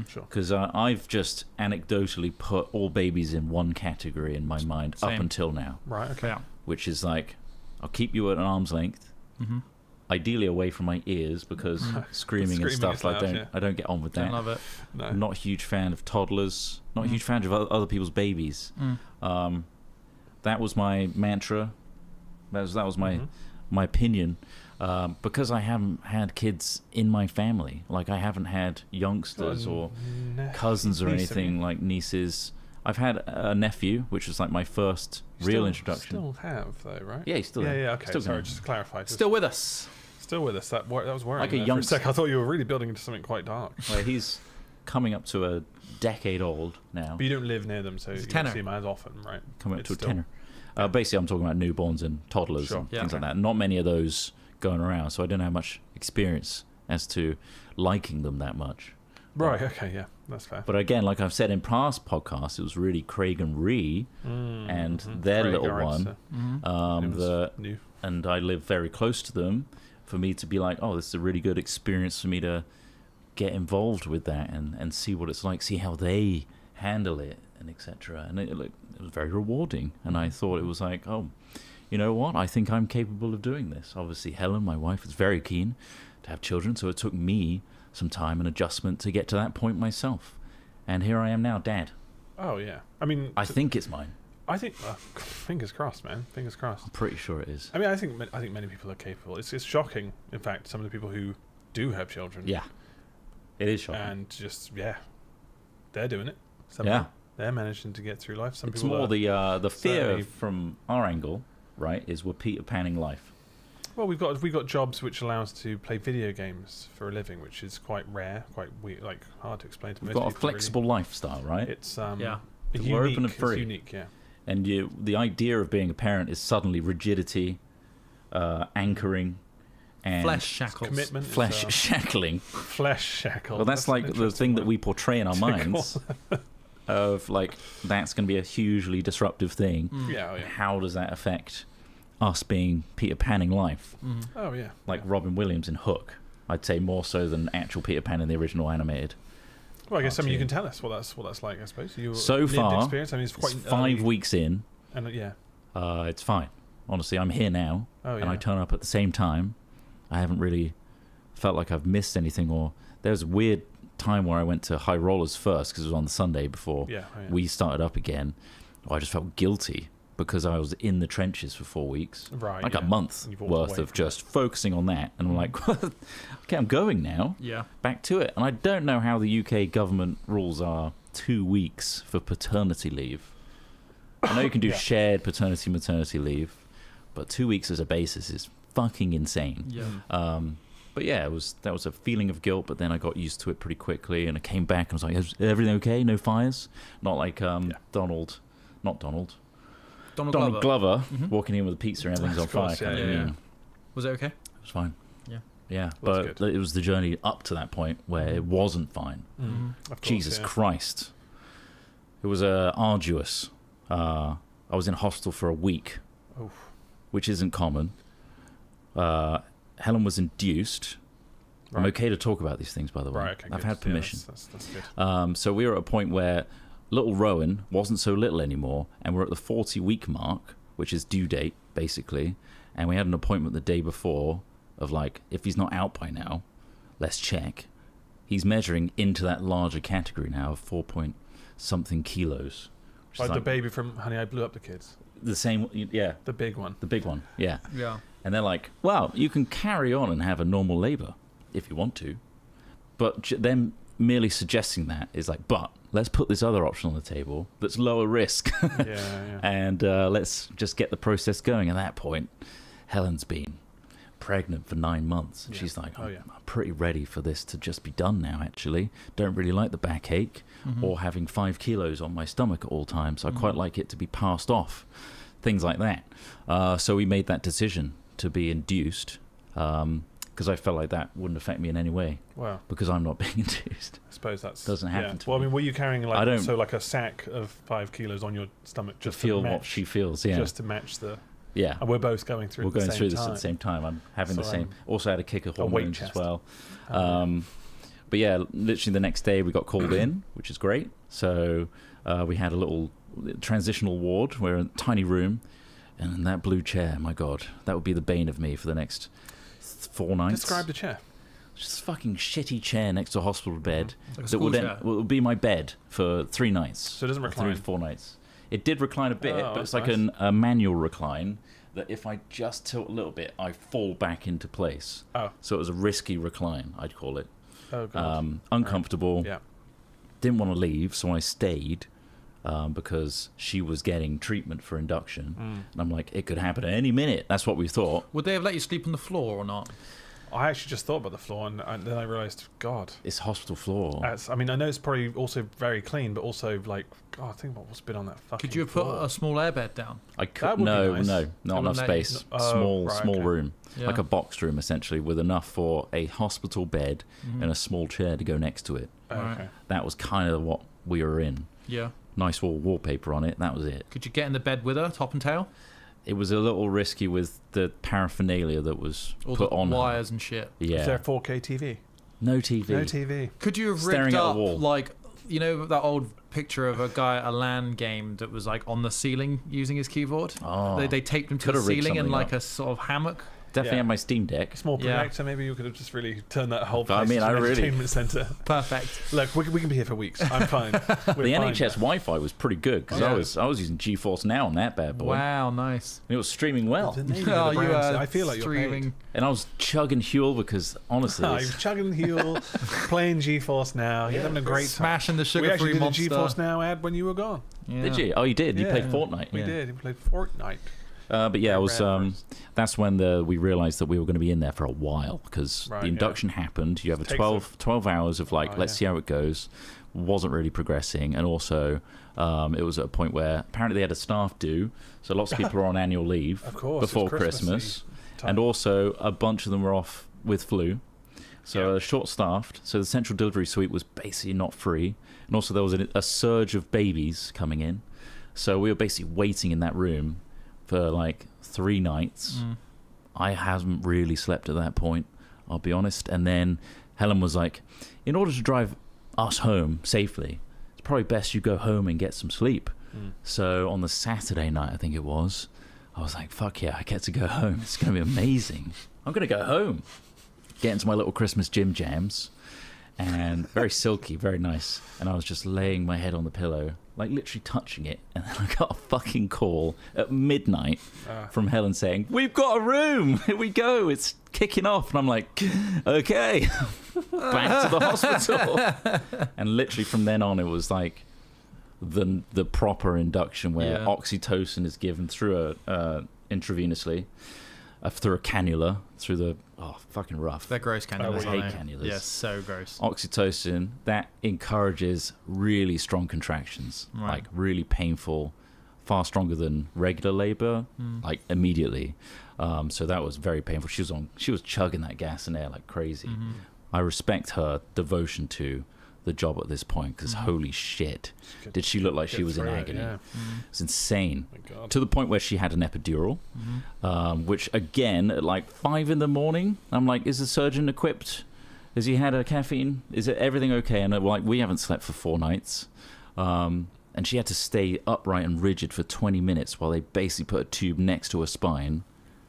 Sure. Because I've just anecdotally put all babies in one category in my mind up until now. Right, okay. Yeah. Which is like, I'll keep you at an arm's length, ideally away from my ears, because screaming and stuff, loud, I don't get on with that. Don't love it. No. I'm not a huge fan of toddlers, not a huge fan of other people's babies. That was my mantra. That was my opinion. Because I haven't had kids in my family, like I haven't had youngsters or cousins or anything, like nieces. I've had a nephew, which was like my first real introduction. Still have though, right? Yeah, he's still there. Yeah, okay. Sorry, just to clarify. Still with us. Still with us. That was worrying. Like a young sec. I thought you were really building into something quite dark. Well, he's coming up to a decade old now. But you don't live near them, so you don't see him as often, right? Coming up to a tenor. Basically, I'm talking about newborns and toddlers and things like that. Not many of those going around, so I don't have much experience as to liking them that much. Right, okay, yeah, that's fair. But again, like I've said in past podcasts, it was really Craig and Ree and their Craig, little right, one. And I live very close to them, for me to be like, oh, this is a really good experience for me to get involved with that and see what it's like, see how they handle it, and etc. And it was very rewarding. And I thought it was like, oh, you know what? I think I'm capable of doing this. Obviously, Helen, my wife, is very keen to have children, so it took me some time and adjustment to get to that point myself. And here I am now, Dad. Oh, yeah. I mean... I think it's mine. I think... fingers crossed, man. Fingers crossed. I'm pretty sure it is. I mean, I think many people are capable. It's shocking, in fact, some of the people who do have children. Yeah. It is shocking. And just, they're doing it. Somehow. They're managing to get through life. Some it's people more the fear from our angle, right, is we're Peter Panning life. Well, we've got jobs which allow us to play video games for a living, which is quite rare, quite weird, like hard to explain to most people. We've got a flexible lifestyle, right? It's Unique, we're open and free. It's unique, yeah. And the idea of being a parent is suddenly rigidity, anchoring, and flesh shackles, commitment, shackling, flesh shackles. Well, that's like the thing that we portray in our minds. Of like, that's going to be a hugely disruptive thing. Yeah. How does that affect us being Peter Panning life? Oh yeah. Like Robin Williams in Hook, I'd say more so than actual Peter Pan in the original animated. Well, I guess you can tell us what that's like. I suppose so far. Experience. I mean, it's quite 5 weeks in, and it's fine. Honestly, I'm here now, and I turn up at the same time. I haven't really felt like I've missed anything. Or there was a weird time where I went to High Rollers first because it was on the Sunday before we started up again. I just felt guilty because I was in the trenches for 4 weeks, like a month worth of just focusing on that, and I'm like, okay, I'm going now, back to it. And I don't know how the UK government rules are 2 weeks for paternity leave. I know you can do shared maternity leave, but 2 weeks as a basis is fucking insane. But yeah, that was a feeling of guilt, but then I got used to it pretty quickly, and I came back and was like, is everything okay? No fires? Not like Donald Glover walking in with a pizza and everything's on fire. Was it okay? It was fine. Yeah. But it was the journey up to that point where it wasn't fine. Of course, Jesus Christ. It was arduous. I was in hospital for a week, which isn't common. Helen was induced. Right. I'm okay to talk about these things, by the way. Right, okay, I've had permission. Yeah, that's good. So we were at a point where little Rowan wasn't so little anymore, and we're at the 40-week mark, which is due date, basically. And we had an appointment the day before of like, if he's not out by now, let's check. He's measuring into that larger category now of 4-point-something kilos. Like the baby from Honey, I Blew Up the Kids. The same, yeah. The big one. The big one, yeah. Yeah. And they're like, well, you can carry on and have a normal labour if you want to. But them merely suggesting that is like, but let's put this other option on the table that's lower risk. Yeah. And let's just get the process going. At that point, Helen's been pregnant for 9 months. Yeah. She's like, I'm pretty ready for this to just be done now, actually. Don't really like the backache or having 5 kilos on my stomach at all times. So I quite like it to be passed off. Things like that. So we made that decision to be induced because I felt like that wouldn't affect me in any way. Wow. Because I'm not being induced. I suppose that doesn't happen to me. Well, I mean, were you carrying like a sack of 5 kilos on your stomach just to feel match, what she feels? Yeah. Just to match the. Yeah. And we're both going through. We're going through this at the same time. I'm having the same. Also had a kick of hormones as well. But yeah, literally the next day we got called in, which is great. So we had a little transitional ward. We're in a tiny room. And in that blue chair, my God, that would be the bane of me for the next 4 nights. Describe the chair. Just a fucking shitty chair next to a hospital bed like a that would be my bed for 3 nights. So it doesn't recline? 3 to 4 nights. It did recline a bit, but it's like a manual recline that if I just tilt a little bit, I fall back into place. Oh. So it was a risky recline, I'd call it. Oh, God. Uncomfortable. Right. Yeah. Didn't want to leave, so I stayed. Because she was getting treatment for induction. And I'm like, it could happen at any minute. That's what we thought. Would they have let you sleep on the floor or not? I actually just thought about the floor, and then I realised, God. It's hospital floor. I mean, I know it's probably also very clean, but also, like, God, think about what's been on that fucking Could you have floor. put a small airbed down? I could. No, not enough space. Small room. Yeah. Like a boxed room, essentially, with enough for a hospital bed and a small chair to go next to it. Okay. That was kind of what we were in. Yeah. Nice wallpaper on it. That was it. Could you get in the bed with her, top and tail? It was a little risky with the paraphernalia that was all put the on wires and shit. Yeah. Is there a 4K TV? No TV. No TV. Could you have Staring rigged at a up wall. like, you know, that old picture of a guy at a LAN game that was like on the ceiling using his keyboard? Oh. They taped him to Could the have rigged ceiling in something like up. a sort of hammock. Definitely had my Steam Deck. Small projector, maybe you could have just really turned that whole place into an entertainment centre. Perfect. Look, we can be here for weeks. I'm fine. The NHS Wi-Fi was pretty good because I was using GeForce Now on that bad boy. Wow, nice. And it was streaming well. I feel like streaming. you're paid. And I was chugging Huel because honestly, I was chugging Huel, playing GeForce Now. You're having a great time. Smashing the We actually sugar-free did a monster. GeForce Now ad when you were gone. Yeah. did you? Oh, you did. You Yeah. played Fortnite. We yeah. did. We played Fortnite. But yeah, it was. That's when we realised that we were going to be in there for a while because the induction happened. You have a 12 hours of like, let's see how it goes. Wasn't really progressing, and also it was at a point where apparently they had a staff do, so lots of people were on annual leave before Christmas, and also a bunch of them were off with flu. So short-staffed. So the central delivery suite was basically not free, and also there was a surge of babies coming in. So we were basically waiting in that room for like 3 nights. I haven't really slept at that point, I'll be honest. And then Helen was like, in order to drive us home safely, it's probably best you go home and get some sleep. So on the Saturday night, I think it was, I was like, fuck yeah, I get to go home. It's going to be amazing. I'm going to go home. Get into my little Christmas gym jams. And very silky, very nice. And I was just laying my head on the pillow, like literally touching it. And then I got a fucking call at midnight from Helen saying, we've got a room. Here we go. It's kicking off. And I'm like, okay, back to the hospital. And literally from then on, it was like the proper induction where oxytocin is given through intravenously. Through a cannula, through the fucking rough. They're gross cannulas. I hate cannulas. Yes, so gross. Oxytocin that encourages really strong contractions, like really painful, far stronger than regular labor, like immediately. So that was very painful. She was chugging that gas and air like crazy. I respect her devotion to the job at this point because holy shit, did she look like she was in agony. It's insane. To the point where she had an epidural, which again at like 5 a.m, I'm like, is the surgeon equipped? Has he had a caffeine? Is it everything okay? And like, we haven't slept for 4 nights. And she had to stay upright and rigid for 20 minutes while they basically put a tube next to her spine.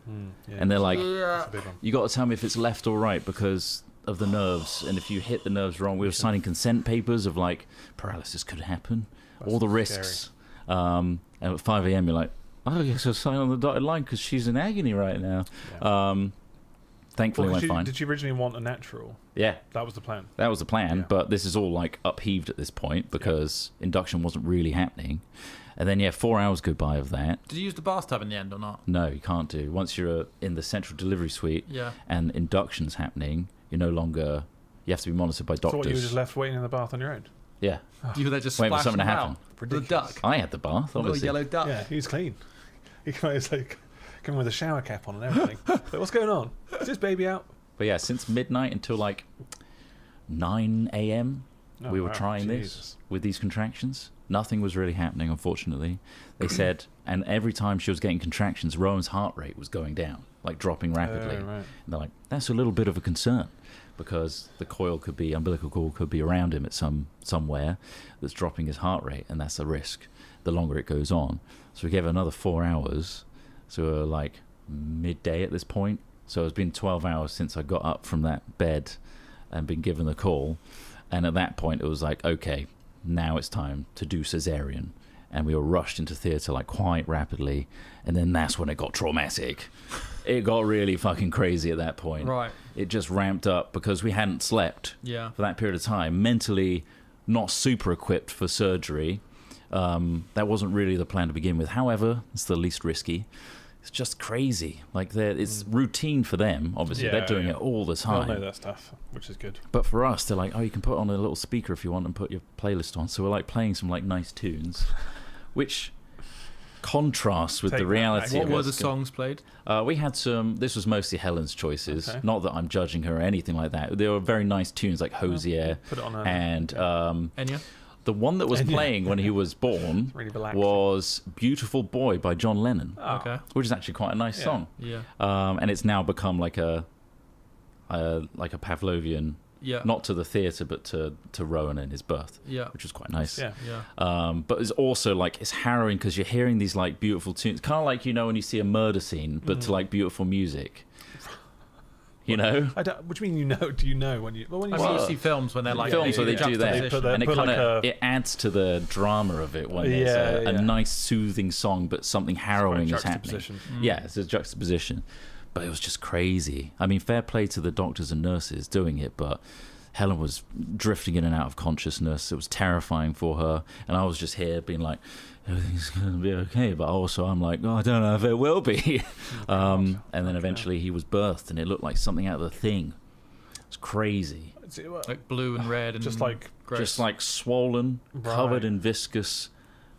And they're like, you got to tell me if it's left or right because of the nerves. And if you hit the nerves wrong, we were signing consent papers of like, paralysis could happen, all the risks. And at 5 a.m, you're like, oh, I guess I'll sign on the dotted line because she's in agony right now. Thankfully, went fine. Did you originally want a natural? Yeah. That was the plan. That was the plan, but this is all like upheaved at this point because induction wasn't really happening. And then, 4 hours go by of that. Did you use the bathtub in the end or not? No, you can't do. Once you're in the central delivery suite and induction's happening, you're no longer... You have to be monitored by doctors. So what, you were just left waiting in the bath on your own? Yeah. You were there just waiting for something to happen. The duck. I had the bath, obviously. A little yellow duck. Yeah, he's clean. He was like... Coming with a shower cap on and everything. Like, what's going on? Is this baby out? But yeah, since midnight until like 9 a.m, we were trying this with these contractions. Nothing was really happening, unfortunately. They said, and every time she was getting contractions, Rowan's heart rate was going down, like dropping rapidly. And they're like, that's a little bit of a concern because the umbilical cord could be around him at somewhere that's dropping his heart rate, and that's a risk the longer it goes on. So we gave it another 4 hours. So we're like midday at this point. So it's been 12 hours since I got up from that bed and been given the call. And at that point, it was like, okay, now it's time to do cesarean. And we were rushed into theatre like quite rapidly. And then that's when it got traumatic. It got really fucking crazy at that point. Right. It just ramped up because we hadn't slept for that period of time. Mentally not super equipped for surgery. That wasn't really the plan to begin with. However, it's the least risky. It's just crazy. Like it's routine for them. Obviously, they're doing it all the time. They'll know that stuff, which is good. But for us, they're like, oh, you can put on a little speaker if you want and put your playlist on. So we're like playing some like nice tunes, which contrasts with the reality. What were the songs played? We had some. This was mostly Helen's choices. Okay. Not that I'm judging her or anything like that. They were very nice tunes like Hosier and Enya. The one that was playing when he was born really was "Beautiful Boy" by John Lennon, which is actually quite a nice song. Yeah. And it's now become like a Pavlovian, not to the theatre but to Rowan and his birth, which was quite nice. But it's also like it's harrowing because you're hearing these like beautiful tunes, kind of like when you see a murder scene, but to like beautiful music. You know? What do you mean? Do you know when you? Well, you see films when they're like films where they do that, and it kind of it adds to the drama of it when there's a nice soothing song, but something harrowing is happening. Yeah, it's a juxtaposition. But it was just crazy. I mean, fair play to the doctors and nurses doing it, but Helen was drifting in and out of consciousness. It was terrifying for her, and I was just here being like, everything's going to be okay, but also I'm like, oh, I don't know if it will be. And then eventually he was birthed, and it looked like something out of The Thing. It's crazy. Like blue and red, and just like swollen, covered in viscous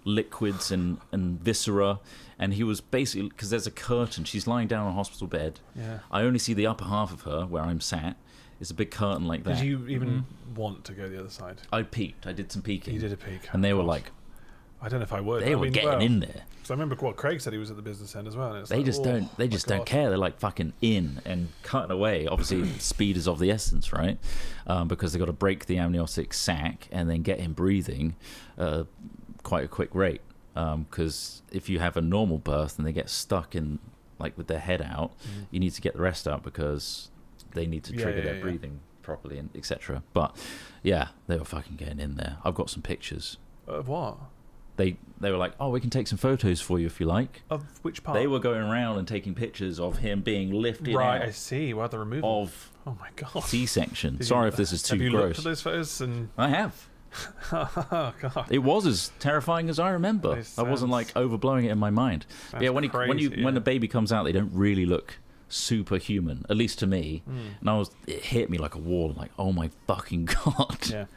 liquids and viscera. And he was basically, because there's a curtain, she's lying down on a hospital bed. Yeah. I only see the upper half of her where I'm sat. It's a big curtain like that. Did you even want to go the other side? I peeked. I did some peeking. You did a peek. And they were like, I don't know if I would. They were getting in there. So I remember what Craig said, he was at the business end as well. And they just don't care. They're like fucking in and cutting away. Obviously, speed is of the essence, right? Because they've got to break the amniotic sac and then get him breathing quite a quick rate. Because if you have a normal birth and they get stuck in, like with their head out, you need to get the rest out because they need to trigger their breathing properly and etc. But yeah, they were fucking getting in there. I've got some pictures. Of what? They were like, oh, we can take some photos for you if you like. Of which part? They were going around and taking pictures of him being lifted out. Right, I see. Well, the removal of oh my god, C-section. Sorry if this is too gross. Have you looked at those photos? And I have. Oh god, it was as terrifying as I remember. I wasn't like overblowing it in my mind. Yeah, when the baby comes out, they don't really look superhuman, at least to me. And it hit me like a wall. Like, oh my fucking god,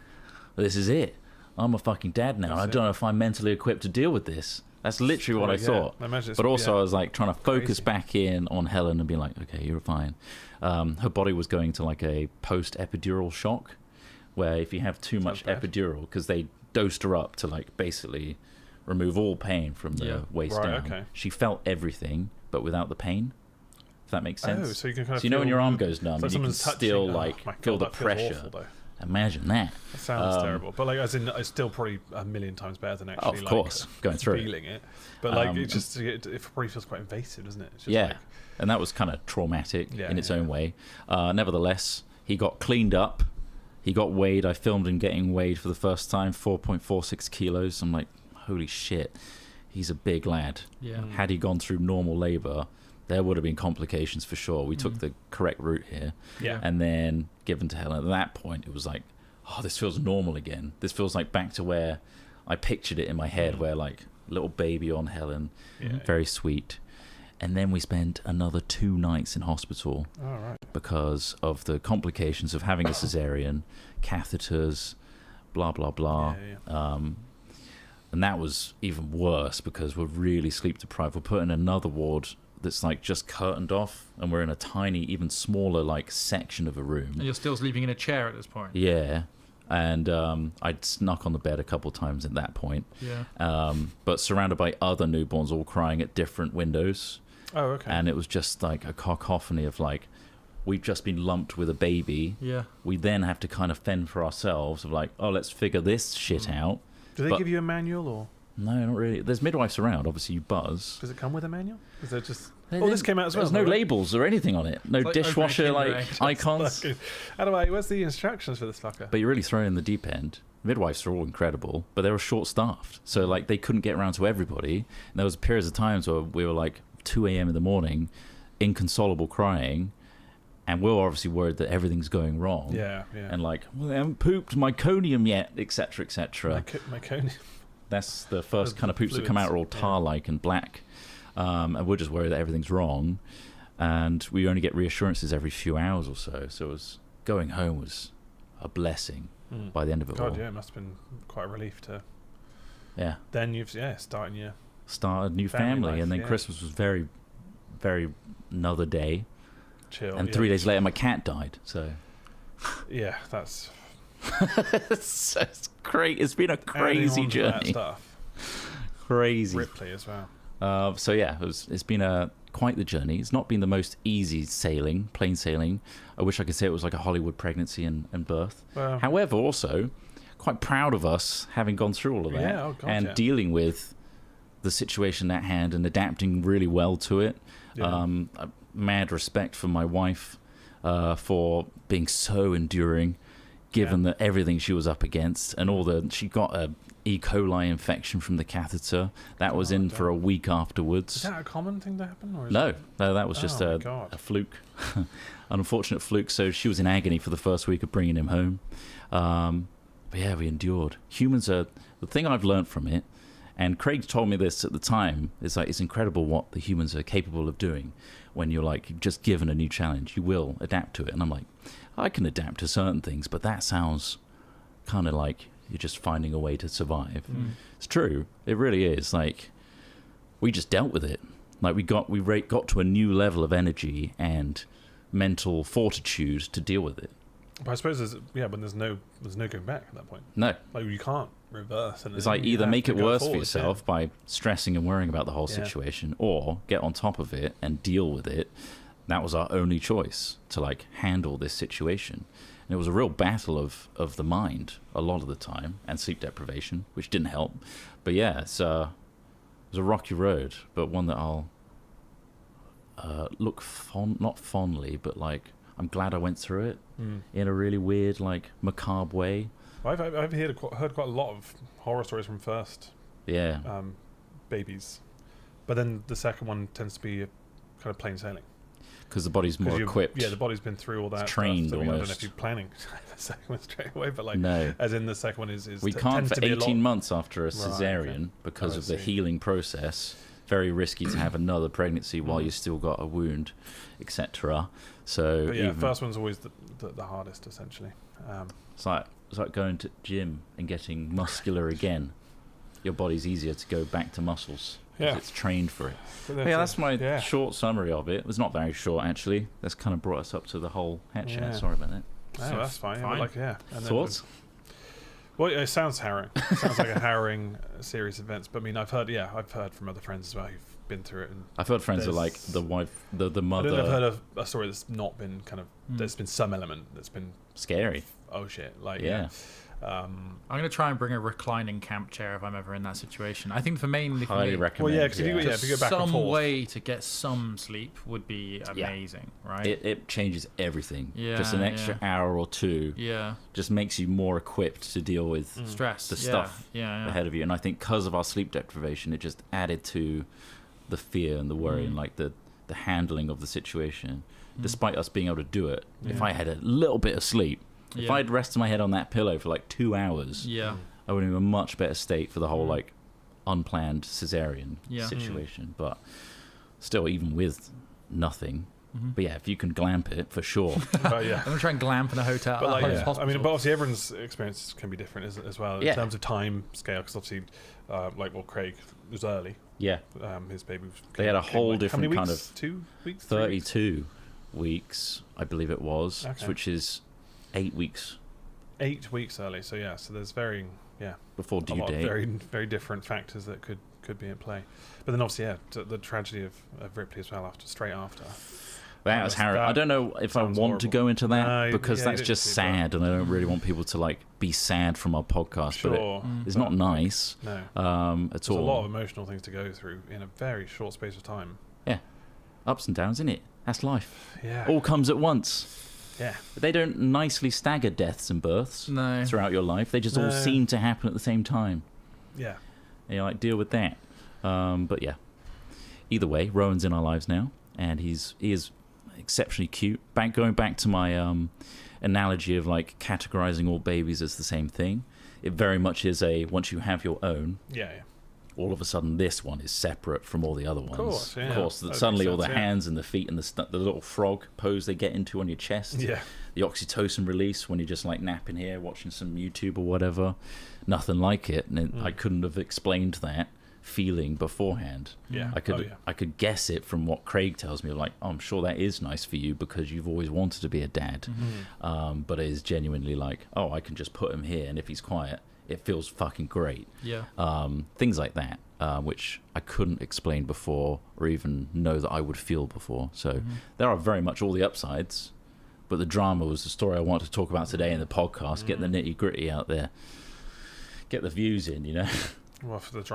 this is it. I'm a fucking dad now. I don't know if I'm mentally equipped to deal with this. That's literally what I thought. But also I was like trying to focus back in on Helen and be like, okay, you're fine. Her body was going to like a post-epidural shock where if you have too much epidural, because they dosed her up to like basically remove all pain from the waist down. Okay. She felt everything, but without the pain. If that makes sense. Oh, so you can kind of you know when your arm goes numb, and you can still like feel the pressure. Awful, Imagine that. That sounds terrible, but like, as in, it's still probably a million times better than actually, of course, going through feeling it. But like, it probably feels quite invasive, doesn't it? It's just like, and that was kind of traumatic in its own way. Nevertheless, he got cleaned up. He got weighed. I filmed him getting weighed for the first time, 4.46 kilos. I'm like, holy shit, he's a big lad. Yeah. Had he gone through normal labour, there would have been complications for sure. We took the correct route here. Yeah. And then given to Helen. At that point, it was like, oh, this feels normal again. This feels like back to where I pictured it in my head, where like little baby on Helen, very sweet. And then we spent another 2 nights in hospital because of the complications of having a cesarean, catheters, blah, blah, blah. And that was even worse because we're really sleep deprived. We're put in another ward that's like just curtained off, and we're in a tiny, even smaller like section of a room. And you're still sleeping in a chair at this point. Yeah. And I'd snuck on the bed a couple times at that point. Yeah. But surrounded by other newborns all crying at different windows. Oh, okay. And it was just like a cacophony of like, we've just been lumped with a baby. Yeah. We then have to kind of fend for ourselves of like, oh, let's figure this shit out. Do they give you a manual or? No, not really. There's midwives around. Obviously, you buzz. Does it come with a manual? Is there just? This came out as well. There's no labels or anything on it. No dishwasher icons. Anyway, where's the instructions for this fucker? But you're really thrown in the deep end. Midwives are all incredible, but they were short-staffed, so like they couldn't get around to everybody. And there was periods of times where we were like 2 a.m. in the morning, inconsolable crying, and we're obviously worried that everything's going wrong. Yeah. And like, well, they haven't pooped meconium yet, etc., etc. Meconium. That's the first kind of poops that come out are all tar-like and black. And we're just worried that everything's wrong. And we only get reassurances every few hours or so. So going home was a blessing by the end of it all. God, yeah, it must have been quite a relief to... Yeah. Then you've, start a new family life, and then Christmas was very, very another day. Chill. And 3 days later, my cat died, so... Yeah, that's... it's great. It's been a crazy journey. Crazy. Ripley as well. So yeah, it's been quite the journey. It's not been the most easy plain sailing. I wish I could say it was like a Hollywood pregnancy and birth. Well, however, also quite proud of us having gone through all of that dealing with the situation at hand and adapting really well to it. Yeah. Mad respect for my wife for being so enduring, given that everything she was up against and she got a E. coli infection from the catheter. That was for a week afterwards. Is that a common thing to happen? Or no, that was just a fluke. An unfortunate fluke. So she was in agony for the first week of bringing him home. But yeah, we endured. Humans are... The thing I've learned from it, and Craig told me this at the time, is like it's incredible what the humans are capable of doing when you're like just given a new challenge. You will adapt to it. And I'm like, I can adapt to certain things, but that sounds kind of like you're just finding a way to survive. It's true. It really is. Like, we just dealt with it. Like, we got to a new level of energy and mental fortitude to deal with it. But I suppose when there's no going back at that point. No. Like, you can't reverse. And it's like either make it worse for yourself by stressing and worrying about the whole situation, or get on top of it and deal with it. That was our only choice to like handle this situation. And it was a real battle of the mind a lot of the time, and sleep deprivation, which didn't help. But yeah, it was a rocky road, but one that I'll look not fondly, but like I'm glad I went through it in a really weird, like macabre way. I've heard quite a lot of horror stories from first babies, but then the second one tends to be kind of plain sailing. Because the body's more equipped. Yeah, the body's been through all that. It's trained stuff, so almost. I don't know if you're planning the second one straight away, but like, no. As in the second one is we can't for 18 months after a cesarean because of the healing process. Very risky to have another pregnancy while you still got a wound, etc. So but yeah, first one's always the hardest, essentially. It's like going to gym and getting muscular again. Your body's easier to go back to muscles. Yeah. It's trained for it. That's my short summary of it. It was not very short, actually. That's kind of brought us up to the whole hat chat. Sorry about that. Oh, that's fine. Yeah, And Thoughts? Well, it sounds harrowing. It sounds like a harrowing series of events. But I mean, I've heard from other friends as well who've been through it. And I've heard friends are like the wife, the mother. I've heard of a story that's not been kind of. There's been some element that's been scary. Oh shit! Like I'm going to try and bring a reclining camp chair if I'm ever in that situation. I think highly me, recommend. Well, yeah, because if you go back and forth, some way to get some sleep would be amazing, right? It changes everything. Yeah, just an extra hour or two. Yeah, just makes you more equipped to deal with stress, the stuff ahead of you. And I think because of our sleep deprivation, it just added to the fear and the worry and like the handling of the situation. Despite us being able to do it, if I had a little bit of sleep. If I'd rested my head on that pillow for like 2 hours, I would be in a much better state for the whole like unplanned cesarean situation. But still, even with nothing, but yeah, if you can glamp it for sure. I'm gonna try and glamp in a hotel. But I mean, but obviously everyone's experience can be different as well in terms of time scale. Because obviously, Craig was early. Yeah, his baby. They had a whole different kind of 2 weeks. 32 weeks, I believe it was, which is 8 weeks. 8 weeks early, so so there's before due date. Very very different factors that could be in play. But then obviously the tragedy of Ripley as well straight after. That was harrowing. I don't know if I want to go into that because that's just sad, and I don't really want people to like be sad from our podcast. Sure. But it's not nice. No. At all. There's a lot of emotional things to go through in a very short space of time. Yeah. Ups and downs, isn't it? That's life. Yeah. All comes at once. Yeah. But they don't nicely stagger deaths and births throughout your life. They just all seem to happen at the same time. Yeah. And you like deal with that. But yeah. Either way, Rowan's in our lives now, and he is exceptionally cute. Going back to my analogy of like categorizing all babies as the same thing, it very much is once you have your own. Yeah. All of a sudden, this one is separate from all the other ones. Of course, that suddenly all the hands and the feet and the little frog pose they get into on your chest. Yeah. The oxytocin release when you're just like napping here, watching some YouTube or whatever. Nothing like it, and I couldn't have explained that feeling beforehand. Yeah. I could guess it from what Craig tells me. Like, I'm sure that is nice for you because you've always wanted to be a dad. But it is genuinely like, I can just put him here, and if he's quiet, it feels fucking great. Yeah. Things like that, which I couldn't explain before or even know that I would feel before. So there are very much all the upsides, but the drama was the story I wanted to talk about today in the podcast. Get the nitty gritty out there, get the views in, Well, for the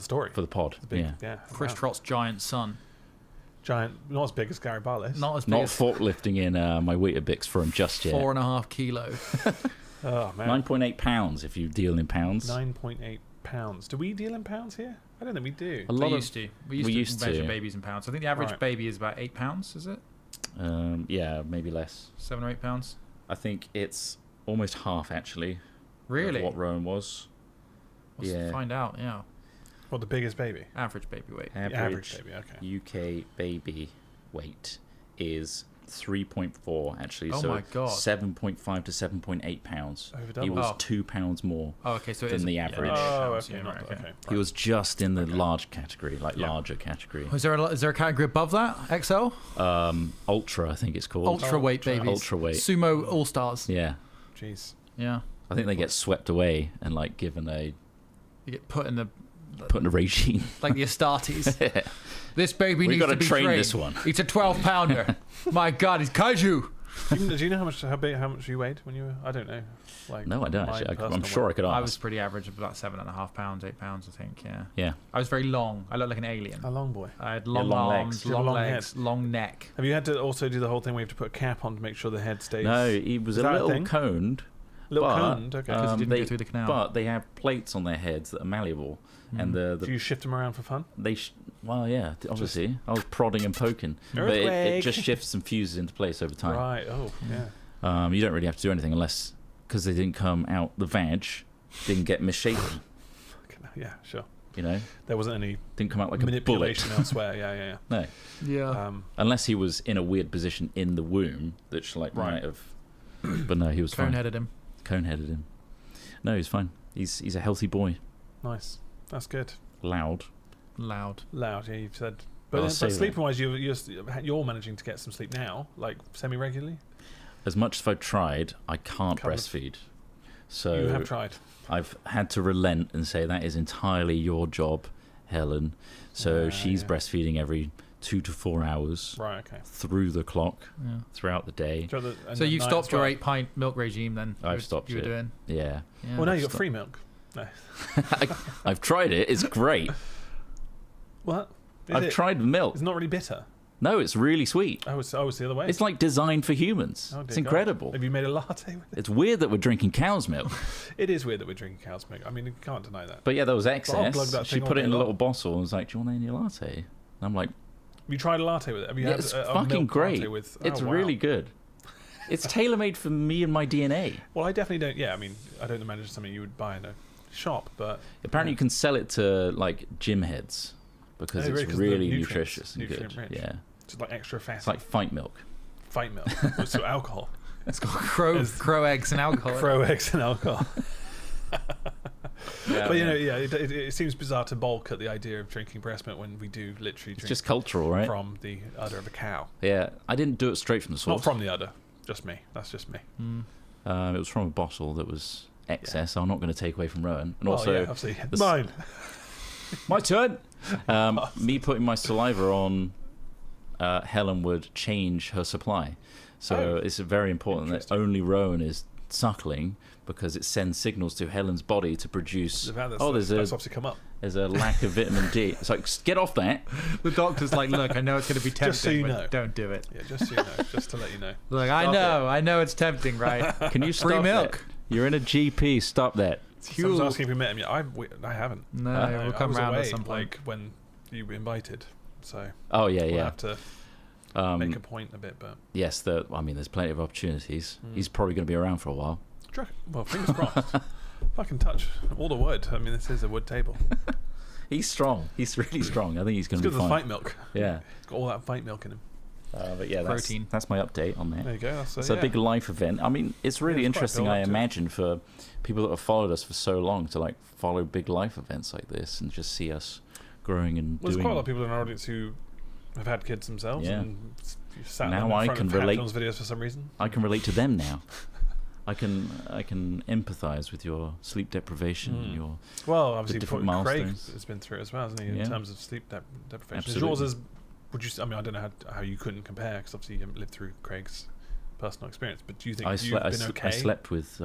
story, for the pod, Chris Trott's giant son. Giant, not as big as Gary Bartlett. Not as big. Not forklifting in my Weetabix for him just yet. 4.5 kilo. Oh man. 9.8 pounds if you deal in pounds. 9.8 pounds. Do we deal in pounds here? I don't think we do. We used to measure babies in pounds. I think the average baby is about 8 pounds. Is it? Yeah, maybe less. 7 or 8 pounds. I think it's almost half actually. Really? Of what Rowan was. Let's find out. Yeah. What, the biggest baby? Average baby weight. Average baby. Okay. UK baby weight is 3.4 actually. Oh so my god. 7.5 to 7.8 pounds. Over He was 2 pounds more. Than the average. Okay. He was just in the large category, larger category. Is there a category above that? XL? Ultra, I think it's called. Ultra weight babies. Ultra weight. Sumo All Stars. Yeah. Jeez. Yeah. I think they get swept away and like given a. You get put in a regime. Like the Astartes. This baby needs to be train trained. This one. He's a 12-pounder. My God, he's kaiju. Do you know how much you weighed when you were? I don't know. Like, no, I don't actually. I'm sure I could ask. I was pretty average, about 7.5 pounds, 8 pounds, I think. Yeah. Yeah. I was very long. I looked like an alien. A long boy. I had long arms, long legs, long neck. Have you had to also do the whole thing where you have to put a cap on to make sure the head stays? No, he was a little coned. Coned, okay. Because he didn't go through the canal. But they have plates on their heads that are malleable. And the do you shift them around for fun? Well, yeah, obviously. I was prodding and poking. But it just shifts and fuses into place over time. Right, yeah. You don't really have to do anything unless, because they didn't come out, the vag didn't get misshapen. Yeah, sure. There wasn't any didn't come out like manipulation a bullet. elsewhere. Yeah. No. Yeah. Unless he was in a weird position in the womb that might have. But no, he was fine. Cone-headed him. No, he's fine. He's a healthy boy. Nice. That's good. Loud. Yeah, you've said. But sleeping-wise, you're managing to get some sleep now, like semi-regularly. as much as I've tried, I can't breastfeed. So you have tried. I've had to relent and say that is entirely your job, Helen. So she's breastfeeding every 2 to 4 hours through the clock throughout the day. So you've stopped your 8-pint milk regime then? I've stopped it. You were doing? Yeah. Well, now you've got free milk. No. I've tried it. It's great. What? I've tried milk. It's not really bitter. No, it's really sweet. Oh, it's the other way. It's like designed for humans. It's incredible. God. Have you made a latte with it? It's weird that we're drinking cow's milk. It is weird that we're drinking cow's milk. I mean, you can't deny that. But yeah, there was excess. She put it in a little bottle and was like, "Do you want any latte?" And I'm like, "Have you tried a latte with it? Have you had it's a fucking milk great. Latte with, it's really good. It's tailor-made for me and my DNA." Well, I definitely don't. Yeah, I mean, I don't imagine something you would buy in a shop, but apparently you can sell it to like gym heads because it's really nutritious and good. Rich. Yeah. It's like extra fat. It's like fight milk. Fight milk. It's alcohol. It's got crow eggs and alcohol. Crow eggs and alcohol. But it seems bizarre to balk at the idea of drinking breast milk when we do literally drink. It's just cultural, right? From the udder of a cow. Yeah, I didn't do it straight from the source. Not from the udder. Just me. That's just me. It was from a bottle that was excess. I'm not going to take away from Rowan. And obviously. Mine. My turn. Me putting my saliva on Helen would change her supply. So it's very important that only Rowan is suckling because it sends signals to Helen's body to produce. That's obviously come up. There's a lack of vitamin D. It's like, get off that. The doctor's like, look, I know it's going to be tempting, just so you know. Don't do it. Yeah, just so you know, just to let you know. Look, I know it's tempting, right? Can you stop free milk? That? You're in a GP. Stop that. Someone's asking if we met him yet. I haven't. No, we'll come round at some point. Like when you were invited. So. Oh yeah, we'll have to make a point a bit, but yes, there's plenty of opportunities. He's probably going to be around for a while. Well, fingers crossed. If I can touch all the wood. I mean, this is a wood table. He's strong. He's really strong. I think he's going to be fine. It's got the fight milk. Yeah, it's got all that fight milk in him. But yeah, protein. That's my update on that. There you go. It's a big life event. I mean, it's really interesting. I imagine for people that have followed us for so long to like follow big life events like this and just see us growing and doing. There's quite a lot of people in our audience who have had kids themselves. Yeah. And sat now in I front can of relate. Videos for some reason. I can relate to them now. I can empathise with your sleep deprivation. And your obviously different Craig milestones. has been through it as well, hasn't he? In terms of sleep deprivation. Absolutely. Yours is. I mean, I don't know how you couldn't compare because obviously you haven't lived through Craig's personal experience. But do you think you've been okay? I slept with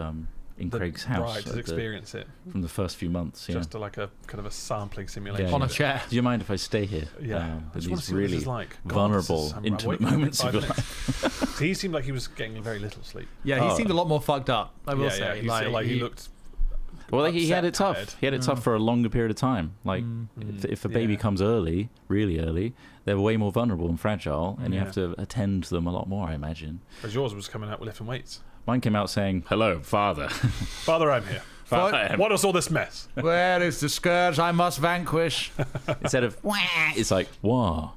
in Craig's house. Right, to experience it from the first few months. Just like a kind of a sampling simulation on a chair. Do you mind if I stay here? Yeah, with these really vulnerable, intimate moments of your life. So he seemed like he was getting very little sleep. Yeah, he seemed a lot more fucked up. I will say, he looked. Well, he had it tough. Tired. He had it tough for a longer period of time. Like, if a baby comes early, really early, they're way more vulnerable and fragile, and you have to attend to them a lot more, I imagine. Because yours was coming out with lifting weights. Mine came out saying, "Hello, father." Father, I'm here. What is all this mess? Where is the scourge I must vanquish? Instead of wah, it's like wah.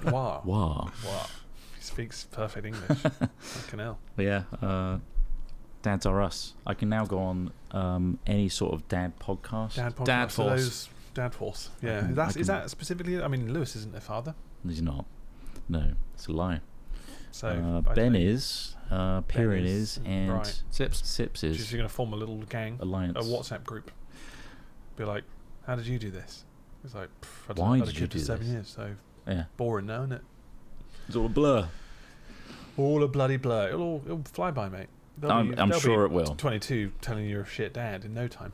Wah. Wah. Wah. He speaks perfect English. Fucking hell. But yeah, dads are us. I can now go on any sort of dad podcast. Dad Force. Dad Force. Yeah. Is that specifically? I mean, Lewis isn't a father. He's not. No, it's a lie. So Ben is, Piran is, and right. Sips is. She's going to form a little gang, alliance, a WhatsApp group. Be like, how did you do this? It's like, why did you do this? 7 years, so yeah, boring now, isn't it? It's all a blur. All a bloody blur. It'll fly by, mate. I'm sure it will. 22 telling you you're a shit dad in no time.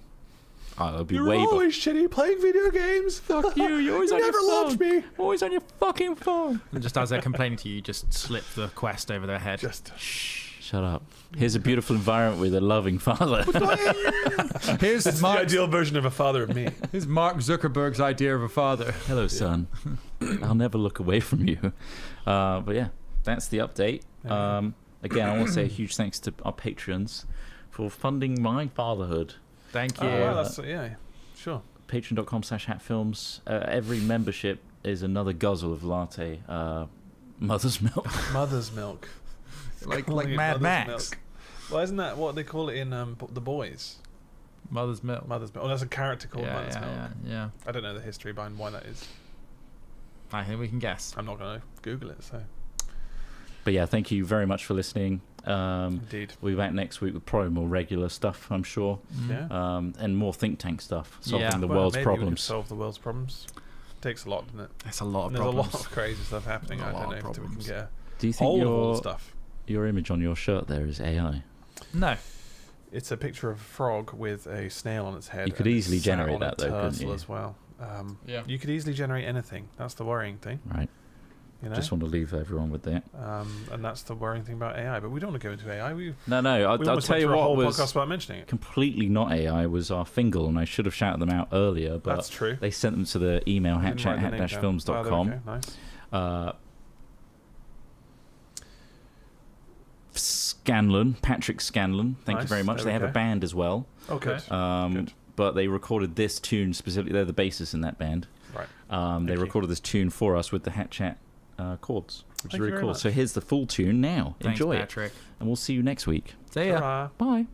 Oh, it'll be You're way always shitty playing video games. Fuck you. You're always on your phone. Never loved me. Always on your fucking phone. And just as they're complaining to you, just slip the quest over their head. Just shut up. Here's a beautiful environment with a loving father. That's the ideal version of a father of me. Here's Mark Zuckerberg's idea of a father. Hello, son. I'll never look away from you. But yeah, that's the update. Again, I want to say a huge thanks to our patrons for funding my fatherhood. Thank you. Yeah, sure. Patreon.com/hatfilms. Every membership is another guzzle of latte. Mother's milk. Mother's milk. like Mad Max. Milk. Well, isn't that what they call it in The Boys? Mother's milk. Mother's milk. Oh, there's a character called Mother's milk. Yeah. I don't know the history behind why that is. I think we can guess. I'm not going to Google it, so. But yeah, thank you very much for listening. Indeed. We'll be back next week with probably more regular stuff, I'm sure. Yeah. And more think tank stuff, solving the Well, world's maybe we problems. can solve the world's problems. Takes a lot, doesn't it? It's a lot of There's problems. a lot of crazy stuff happening. I don't know if we can get Do you think all the stuff. Your image on your shirt there is AI? No. It's a picture of a frog with a snail on its head. You could and easily it's sat generate on a that, though, couldn't turtle you? as well. Yeah. You could easily generate anything. That's the worrying thing. Right. You know? Just want to leave everyone with that. And that's the worrying thing about AI. But we don't want to go into AI. No. I'll tell you what was podcast about mentioning it. Completely not AI was our Fingal, and I should have shouted them out earlier. But that's true. They sent them to the email hatchat@films.com. Nice. Scanlon, Patrick Scanlon. Thank you very much. They have a band as well. Oh, good. Good. But they recorded this tune specifically. They're the bassist in that band. Right. They recorded this tune for us with the Hatchat chords, which is really cool. Much. So here's the full tune now. Thanks, Enjoy Patrick. it. And we'll see you next week. See ya. Bye.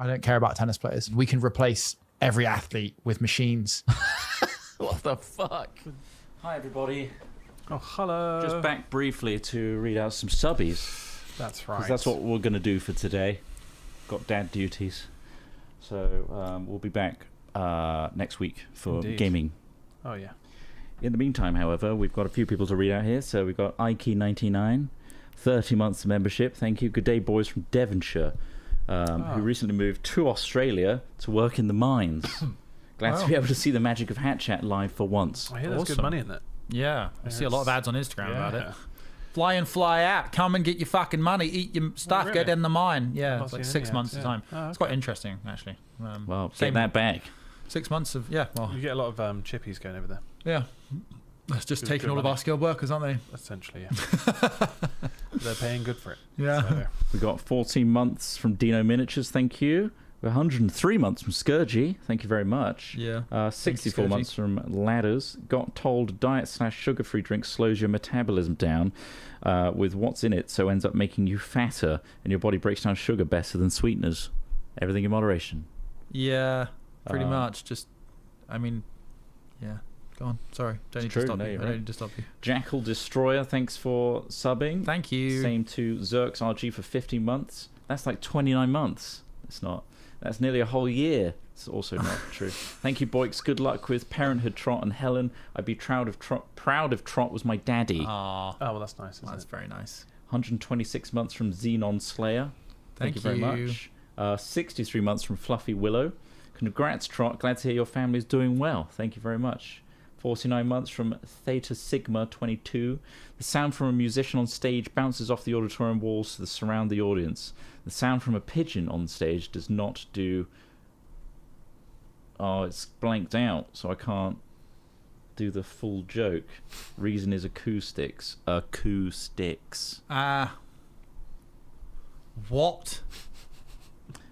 I don't care about tennis players. We can replace every athlete with machines. What the fuck? Hi, everybody. Oh, hello. Just back briefly to read out some subbies. That's right. Because that's what we're going to do for today. Got dad duties. So we'll be back next week for gaming. Oh, yeah. In the meantime, however, we've got a few people to read out here. So we've got Ikey99, 30 months of membership. Thank you. Good day, boys from Devonshire, who recently moved to Australia to work in the mines. Glad to be able to see the magic of Hat Chat live for once. I hear there's good money in that. Yeah, I see a lot of ads on Instagram about it. Fly in, fly out. Come and get your fucking money. Eat your stuff. Get in the mine. Yeah, it's like 6 months of time. It's quite interesting, actually. Well, get that back. 6 months of Well, you get a lot of chippies going over there. Yeah, that's just taking all of our skilled workers, aren't they? Essentially, yeah. They're paying good for it. Yeah. So. We got 14 months from Dino Miniatures. Thank you. 103 months from Scourgy. Thank you very much. Yeah. 64 months from Ladders. Got told diet/sugar-free drink slows your metabolism down with what's in it, so ends up making you fatter, and your body breaks down sugar better than sweeteners. Everything in moderation. Yeah, pretty much. Just, I mean, yeah. Go on. Sorry. Don't need to stop you. I don't need to stop you. Jackal Destroyer, thanks for subbing. Thank you. Same to Zerx RG for 15 months. That's like 29 months. It's not. That's nearly a whole year. It's also not true. Thank you, Boiks. Good luck with Parenthood, Trot, and Helen. I'd be proud if Trot was my daddy. Oh, well, that's nice. That's very nice. 126 months from Xenon Slayer. Thank you very much. 63 months from Fluffy Willow. Congrats, Trot. Glad to hear your family's doing well. Thank you very much. 49 months from Theta Sigma 22. The sound from a musician on stage bounces off the auditorium walls to surround the audience. The sound from a pigeon on stage does not do... Oh, it's blanked out, so I can't do the full joke. Reason is acoustics. Acoustics. What?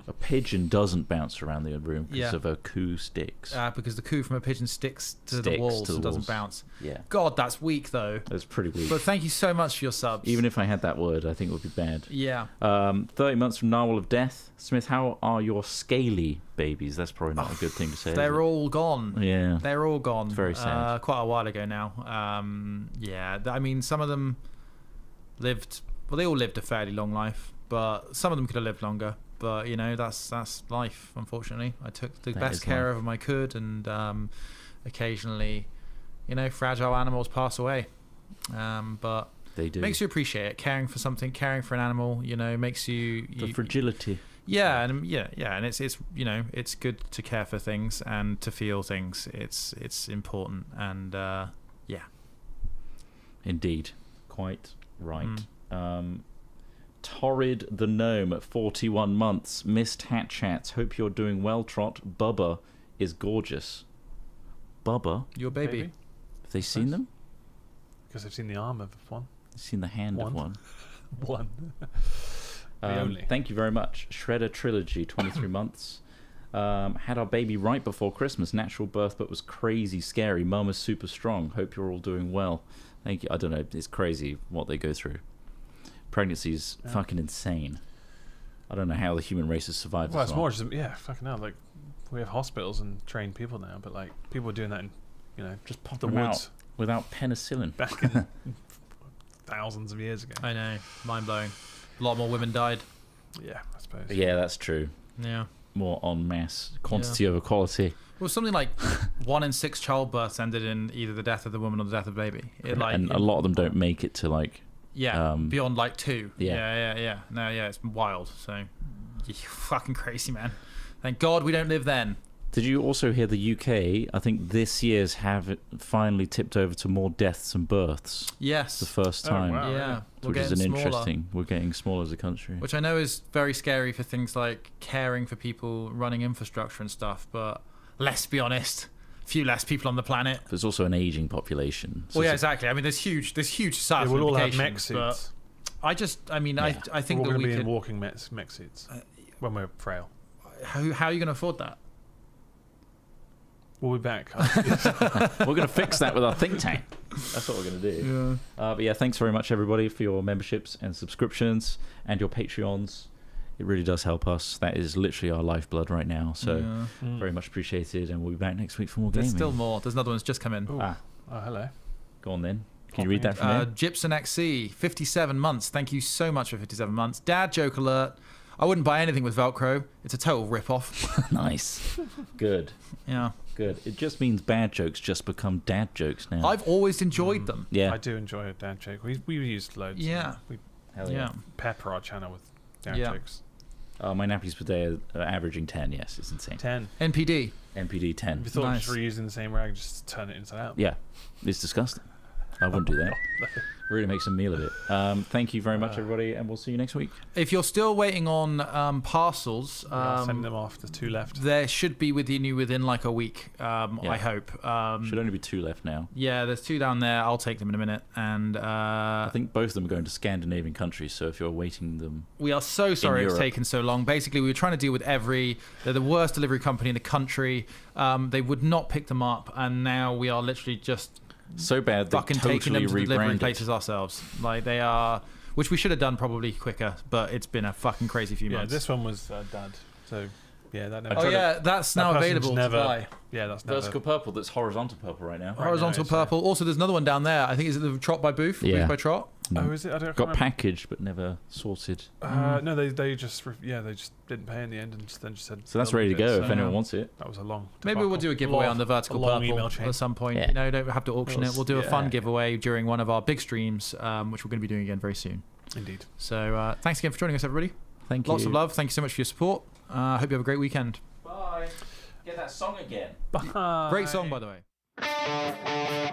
A pigeon doesn't bounce around the room because of acoustics. Because the coo from a pigeon sticks to the walls and doesn't bounce. Yeah. God, that's weak, though. That's pretty weak. But thank you so much for your subs. Even if I had that word, I think it would be bad. Yeah. 30 months from Narwhal of Death. Smith, how are your scaly babies? That's probably not a good thing to say. They're all gone. Yeah. They're all gone. It's very sad. Quite a while ago now. I mean, some of them lived... Well, they all lived a fairly long life, but some of them could have lived longer. But, you know, that's life, unfortunately. I took the best care of them I could, and occasionally, you know, fragile animals pass away. But they do. Makes you appreciate it. Caring for something, caring for an animal, you know, makes you... The fragility. Yeah, and and it's you know, it's good to care for things and to feel things. It's important, and yeah. Indeed. Quite right. Torrid the Gnome at 41 months. Missed Hat Chats. Hope you're doing well, Trot. Bubba is gorgeous. Bubba? Your baby. Have they seen them? Because I've seen the arm of one. I've seen the hand of one. One. Thank you very much. Shredder Trilogy, 23 months. Had our baby right before Christmas. Natural birth, but was crazy scary. Mum is super strong. Hope you're all doing well. Thank you. I don't know. It's crazy what they go through. Pregnancy's fucking insane. I don't know how the human race has survived. Well, it's more just fucking hell. Like, we have hospitals and trained people now, but like people are doing that in, you know, just pop the them woods out without penicillin back in thousands of years ago. I know, mind blowing. A lot more women died. Yeah, I suppose. Yeah, that's true. Yeah, more en masse, quantity over quality. Well, something like 1 in 6 childbirths ended in either the death of the woman or the death of the baby. And a lot of them don't make it to like. Yeah, beyond like 2. Yeah. No, it's wild. So, you're fucking crazy, man. Thank God we don't live then. Did you also hear the UK, I think this year's have finally tipped over to more deaths and births? Yes. The first time. Oh, wow, yeah. Which is an interesting... We're getting smaller as a country. Which I know is very scary for things like caring for people, running infrastructure and stuff, but let's be honest... few less people on the planet. There's also an aging population. So exactly. I mean, there's huge societal we'll all have implications. mech suits. I think we're that going to be could, in walking mech suits when we're frail. How are you going to afford that? We'll be back. We're going to fix that with our think tank. That's what we're going to do. Yeah. But yeah, thanks very much everybody for your memberships and subscriptions and your Patreons. It really does help us. That is literally our lifeblood right now. So very much appreciated. And we'll be back next week for more gaming. There's still more. There's another one's just come in. Oh, hello. Go on then. Can you read that from here? Gypsum XC, 57 months. Thank you so much for 57 months. Dad joke alert. I wouldn't buy anything with Velcro. It's a total rip-off. Nice. Good. Yeah. Good. It just means bad jokes just become dad jokes now. I've always enjoyed them. Yeah. I do enjoy a dad joke. We used loads. Yeah. We pepper our channel with dad jokes. My nappies per day are averaging 10, yes. It's insane. 10. NPD. NPD 10. If you thought just reusing the same rag, just turn it inside out. Yeah. It's disgusting. I wouldn't do that. Really makes a meal of it. Thank you very much, everybody, and we'll see you next week. If you're still waiting on parcels, send them off. There's 2 left. There should be within like a week. I hope. Should only be 2 left now. Yeah, there's 2 down there. I'll take them in a minute. And I think both of them are going to Scandinavian countries. So if you're awaiting them, we are so sorry it's taken so long. Basically, we were trying to deal with they're the worst delivery company in the country. They would not pick them up, and now we are literally just. So bad, fucking totally taking them to delivery rebranded. places ourselves. Like they are, which we should have done probably quicker, but it's been a fucking crazy few months. Yeah, this one was dud. So yeah, that. Never that's now available to buy. Yeah, that's never. Vertical purple. That's horizontal purple right now. Horizontal purple. Also, there's another one down there. I think is it the Trot by Booth? Yeah. Booth by Trot. Oh, is it? I don't Got packaged but never sorted. No, they just didn't pay in the end and then just said. So that's ready to go if anyone wants it. That was a long. Maybe we'll do a giveaway on the Vertical Purple at some point. Yeah. You know, don't have to auction it. We'll do a fun giveaway during one of our big streams, which we're going to be doing again very soon. Indeed. So thanks again for joining us, everybody. Thank you. Lots of love. Thank you so much for your support. Hope you have a great weekend. Bye. Get that song again. Bye. Great song, by the way.